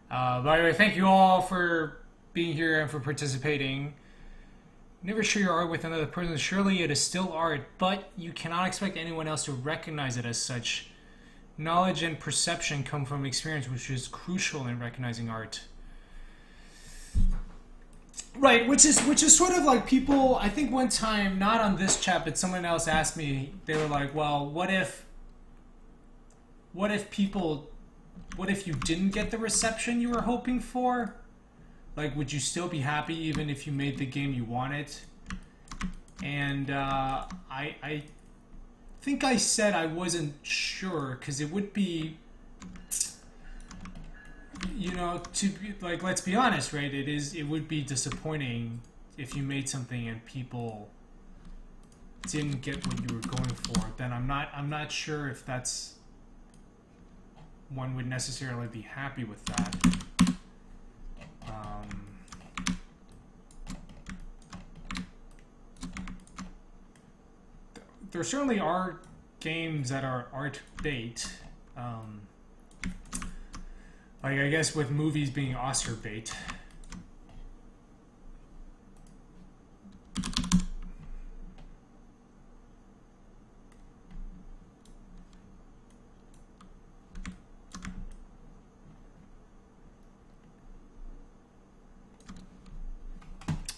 By the way, thank you all for being here and for participating. Never share your art with another person. Surely it is still art, but you cannot expect anyone else to recognize it as such. Knowledge and perception come from experience, which is crucial in recognizing art. Right, which is sort of like people. I think one time, not on this chat, but someone else asked me. They were like, "Well, what if you didn't get the reception you were hoping for? Like, would you still be happy even if you made the game you wanted?" And I think I said I wasn't sure, because it would be, you know, to be, like, let's be honest, right? It would be disappointing if you made something and people didn't get what you were going for. Then I'm not sure if that's one would necessarily be happy with that. There certainly are games that are art bait. Like, I guess with movies being Oscar bait.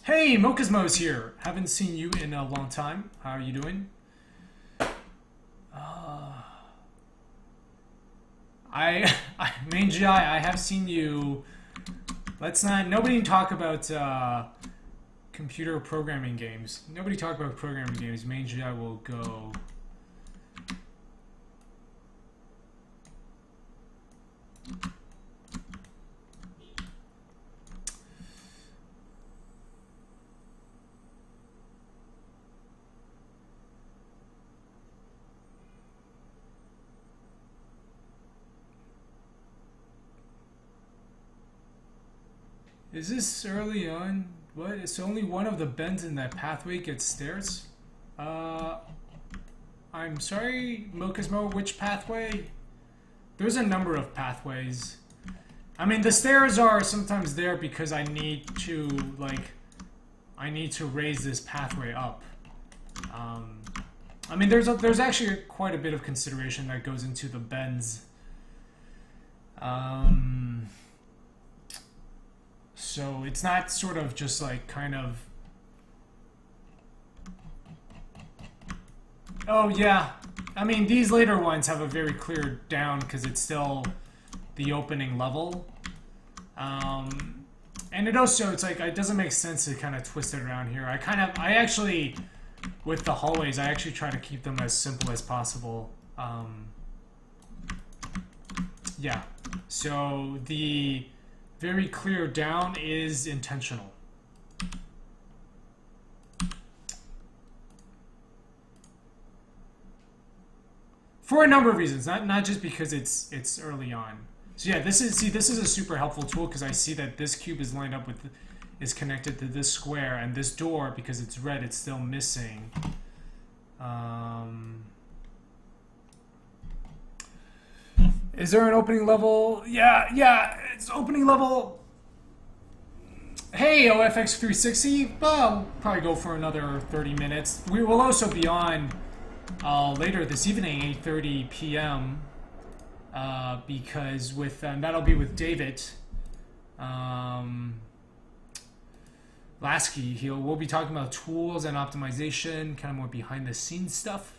Hey, Mokasmo's here. Haven't seen you in a long time. How are you doing? Main GI, I have seen you. Let's not. Nobody talk about computer programming games. Nobody talk about programming games. Main GI will go. Is this early on? What? It's only one of the bends in that pathway gets stairs? I'm sorry, Mokasmo, which pathway? There's a number of pathways. I mean, the stairs are sometimes there because I need to, like, I need to raise this pathway up. I mean, there's actually quite a bit of consideration that goes into the bends. So it's not sort of just like kind of... Oh yeah, I mean these later ones have a very clear down because it's still the opening level. And it also, it's like, it doesn't make sense to kind of twist it around here. I actually, with the hallways, I actually try to keep them as simple as possible. Yeah, so the very clear down is intentional. For a number of reasons, not just because it's early on. So yeah, this is a super helpful tool because I see that this cube is lined up with, is connected to this square, and this door, because it's red, it's still missing. Is there an opening level? Yeah, it's opening level. Hey, OFX360. Well, we'll probably go for another 30 minutes. We will also be on later this evening, 8:30 p.m. Because with that'll be with David Lasky. We'll be talking about tools and optimization, kind of more behind the scenes stuff.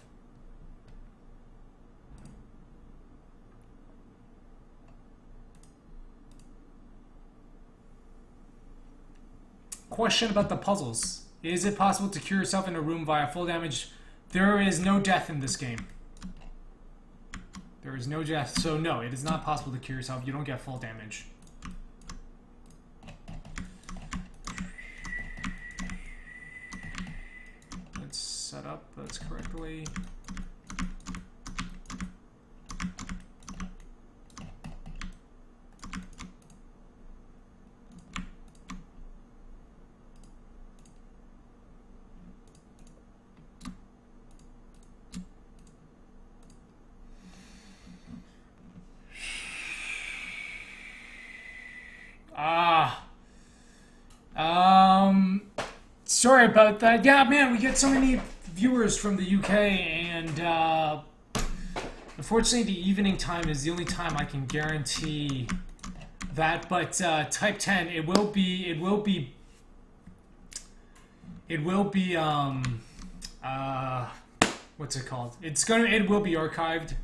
Question about the puzzles. Is it possible to cure yourself in a room via full damage? There is no death in this game. There is no death, so no, it is not possible to cure yourself. You don't get full damage. Let's set up this correctly. Sorry about that. Yeah, man, we get so many viewers from the UK, and unfortunately, the evening time is the only time I can guarantee that. But Type 10, it will be. What's it called? It will be archived.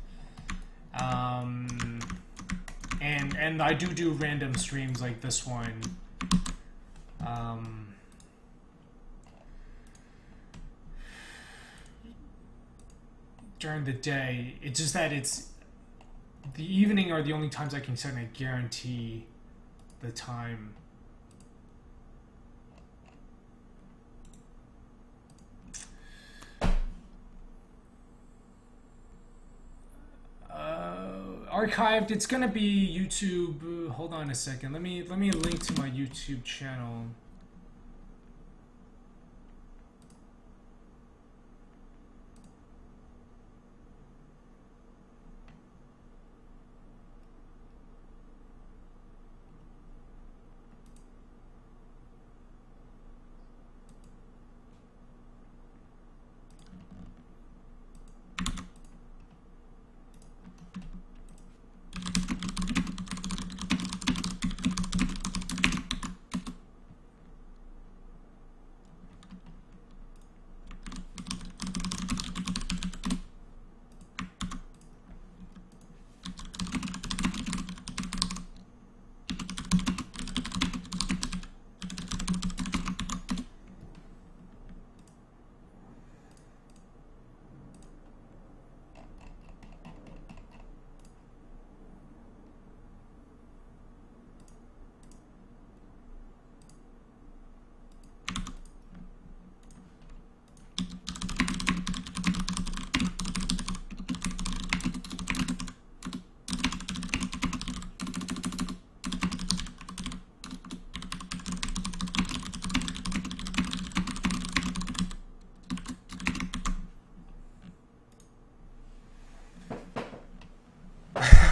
And I do random streams like this one. During the day, it's just that it's the evening are the only times I can certainly guarantee the time. Archived, it's gonna be YouTube. Hold on a second. Let me link to my YouTube channel.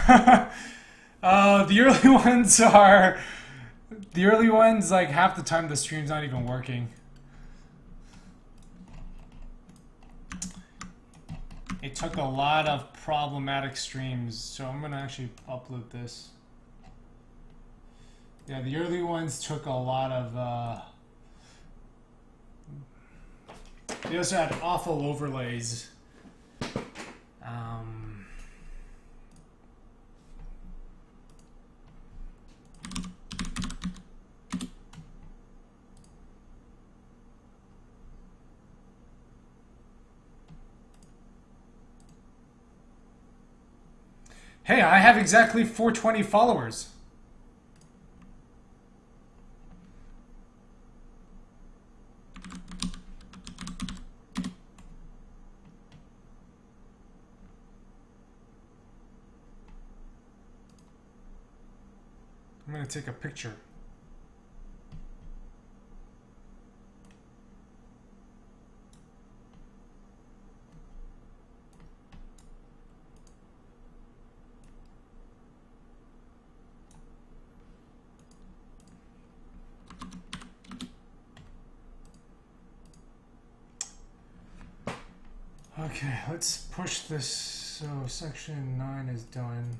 The early ones are the early ones. Like half the time, the stream's not even working. It took a lot of problematic streams, so I'm gonna actually upload this. Yeah, the early ones took a lot of. They also had awful overlays. Hey, I have exactly 420 followers. I'm gonna take a picture. Okay, let's push this. So section 9 is done.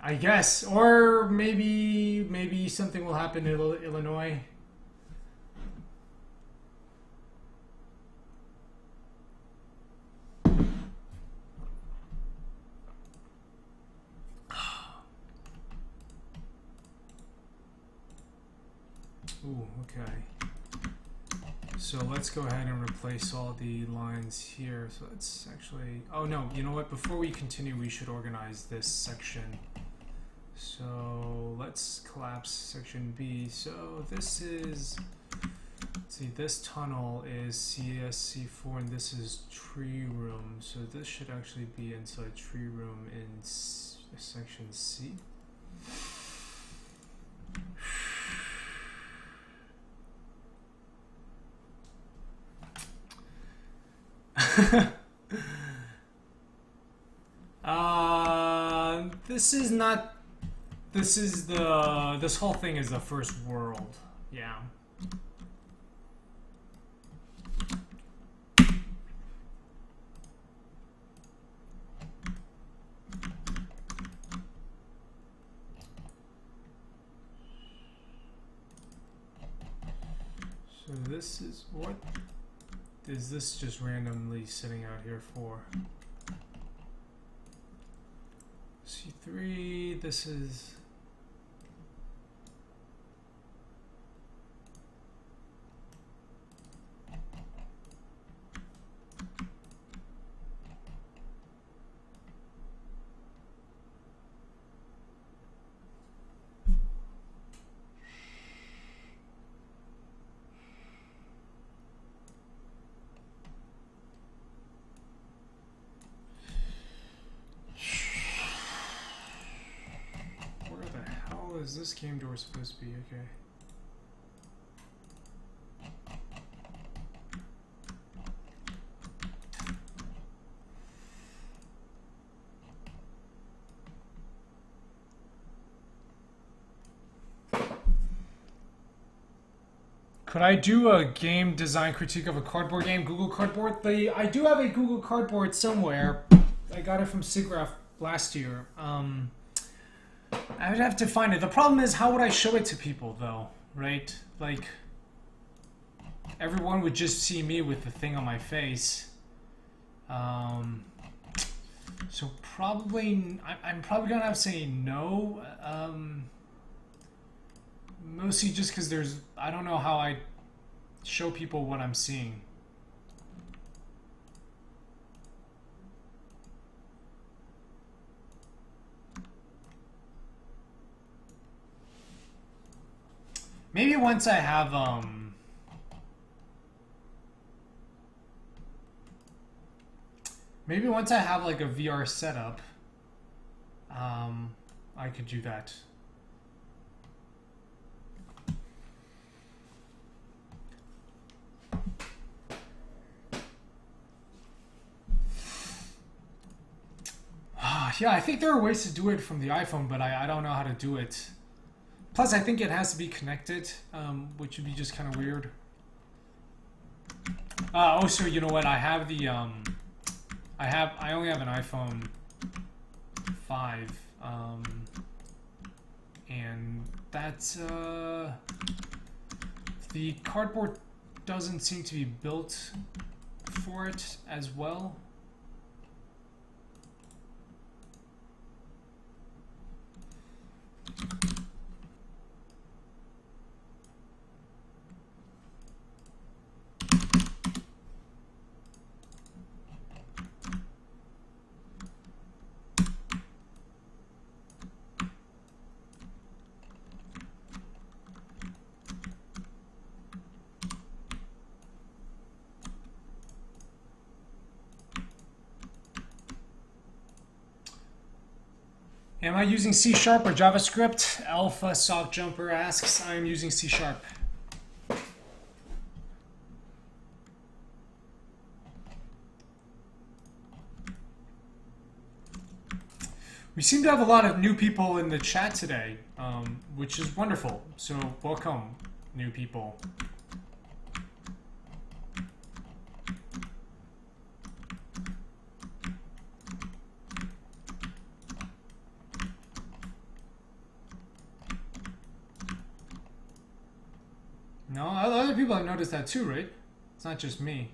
I guess, or maybe something will happen in Illinois. Ooh, okay. So let's go ahead and replace all the lines here. So let's actually, oh no, you know what? Before we continue, we should organize this section. So let's collapse section B. So this is, let's see, this tunnel is CSC4 and this is tree room. So this should actually be inside tree room in section C. This is not. This is the. This whole thing is the first world. Yeah. So this is what is this just randomly sitting out here for? C3, this is is this game door supposed to be? Okay. Could I do a game design critique of a cardboard game? Google Cardboard? I do have a Google Cardboard somewhere. I got it from SIGGRAPH last year. I would have to find it. The problem is, how would I show it to people, though? Right? Like, everyone would just see me with the thing on my face. So probably, I'm probably gonna have to say no. Mostly just because I don't know how I show people what I'm seeing. Maybe once I have, maybe once I have like a VR setup, I could do that. Yeah, I think there are ways to do it from the iPhone, but I don't know how to do it. Plus, I think it has to be connected, which would be just kind of weird. Also, you know what? I have the I only have an iPhone 5, and that's the cardboard doesn't seem to be built for it as well. Am I using C# or JavaScript? Alpha Soft Jumper asks. I am using C#. We seem to have a lot of new people in the chat today, which is wonderful. So welcome, new people. No, other people have noticed that too, right? It's not just me.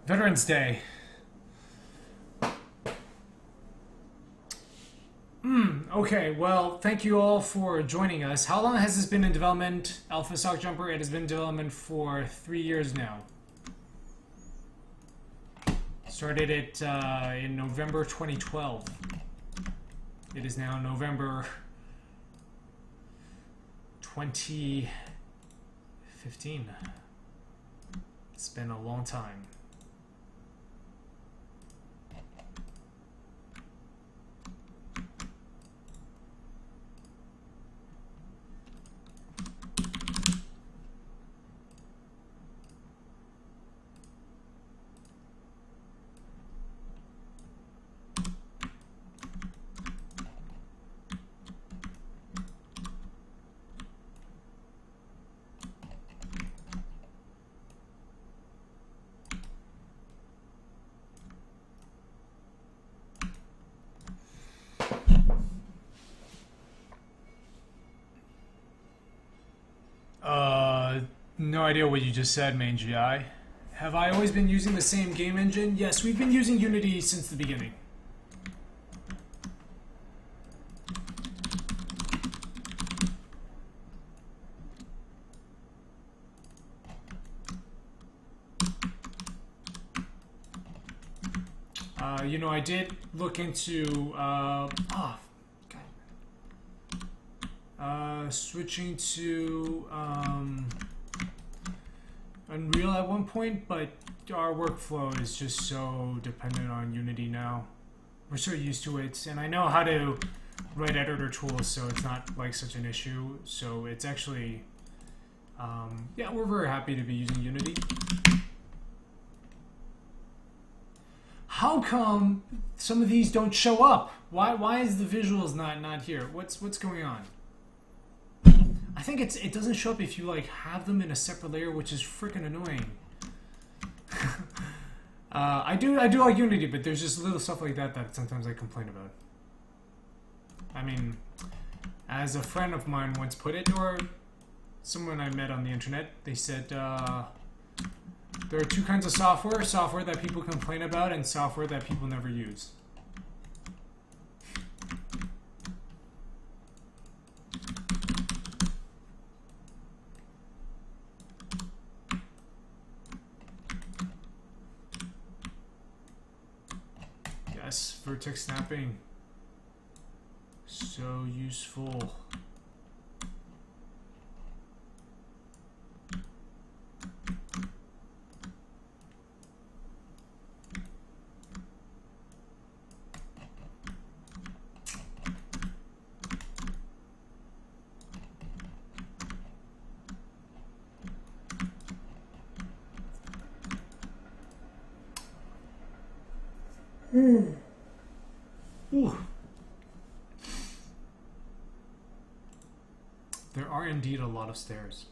Veterans Day. Okay, well, thank you all for joining us. How long has this been in development? Alpha Sock Jumper, it has been in development for 3 years now. Started it in November 2012. It is now November 2015. It's been a long time. No idea what you just said, Main GI. Have I always been using the same game engine? Yes, we've been using Unity since the beginning. You know, I did look into switching to Unreal at one point, but our workflow is just so dependent on Unity now. We're so used to it, and I know how to write editor tools, so it's not like such an issue. So it's actually, yeah, we're very happy to be using Unity. How come some of these don't show up? Why is the visuals not here? What's going on? I think it doesn't show up if you like have them in a separate layer, which is freaking annoying. I do like Unity, but there's just little stuff like that that sometimes I complain about. I mean, As a friend of mine once put it, or someone I met on the internet, they said there are two kinds of software: software that people complain about and software that people never use. Yes, vertex snapping. So useful. Ooh. There are indeed a lot of stairs.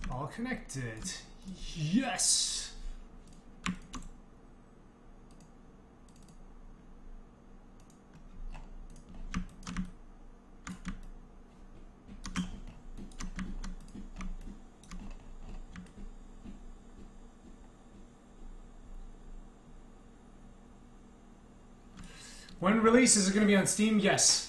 All connected. Yes! When release, is it going to be on Steam? Yes.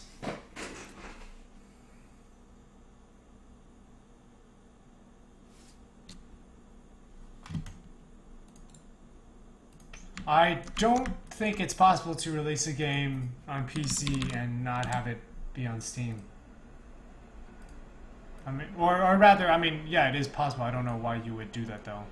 I don't think it's possible to release a game on PC and not have it be on Steam. I mean, or rather, I mean, yeah, it is possible. I don't know why you would do that, though.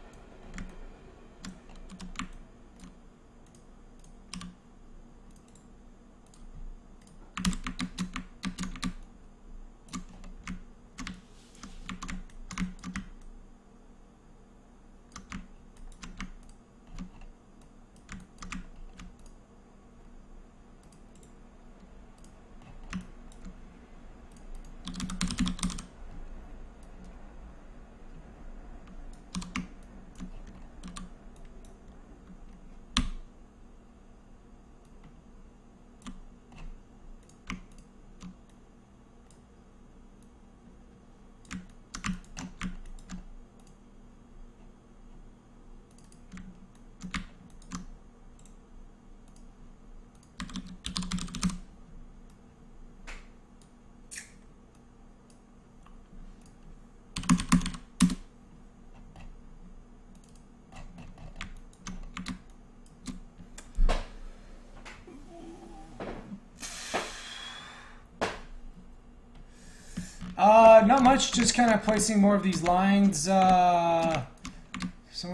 Not much, just kind of placing more of these lines. Someone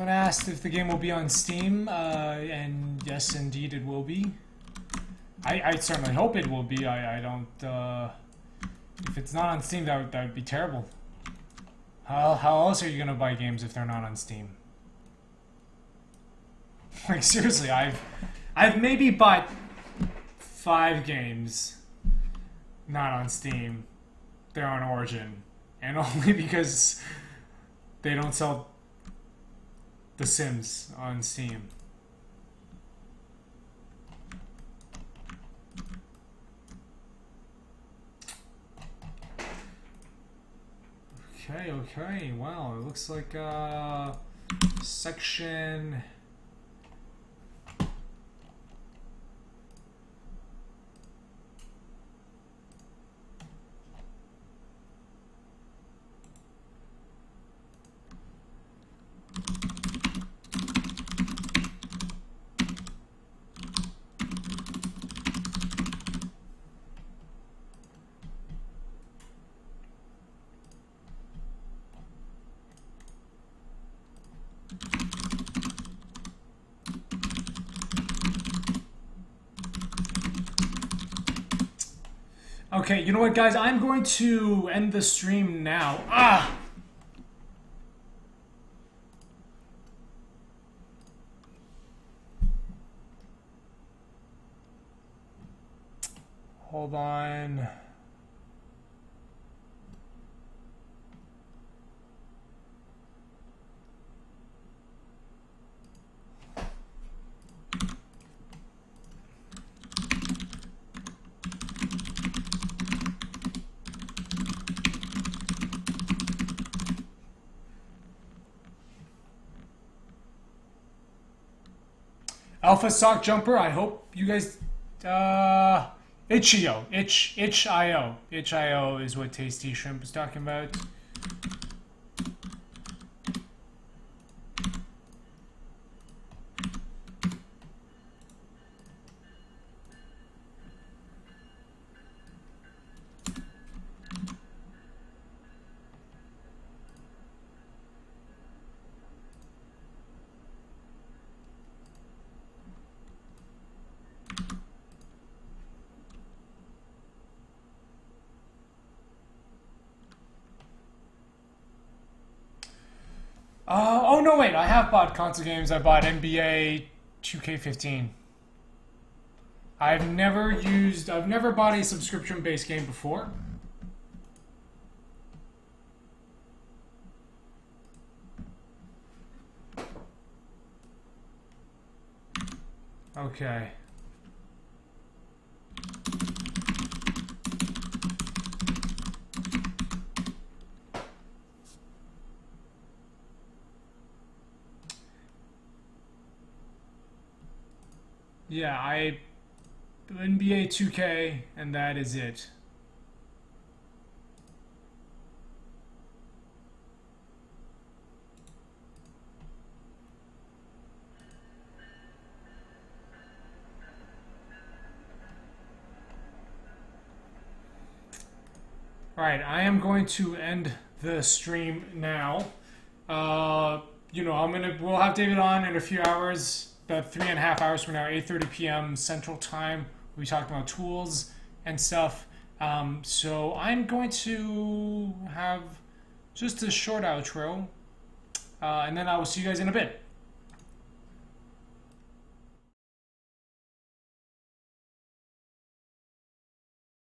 asked if the game will be on Steam, and yes, indeed it will be. I certainly hope it will be. I don't, if it's not on Steam, that would be terrible. How else are you gonna buy games if they're not on Steam? Like, seriously, I've maybe bought 5 games not on Steam. They're on Origin, and only because they don't sell The Sims on Steam. Okay, wow, it looks like section. Okay, you know what, guys? I'm going to end the stream now. Ah! Hold on. Alpha Sock Jumper, I hope you guys... Itch.io. Itch.io. Itch.io is what Tasty Shrimp is talking about. Oh no, wait! I have bought console games. I bought NBA 2K15. I've never bought a subscription-based game before. Okay. Yeah, I NBA 2K, and that is it. All right, I am going to end the stream now. You know, we'll have David on in a few hours. About 3.5 hours from now, 8:30 p.m. Central Time. We'll be talking about tools and stuff. So I'm going to have just a short outro, and then I will see you guys in a bit.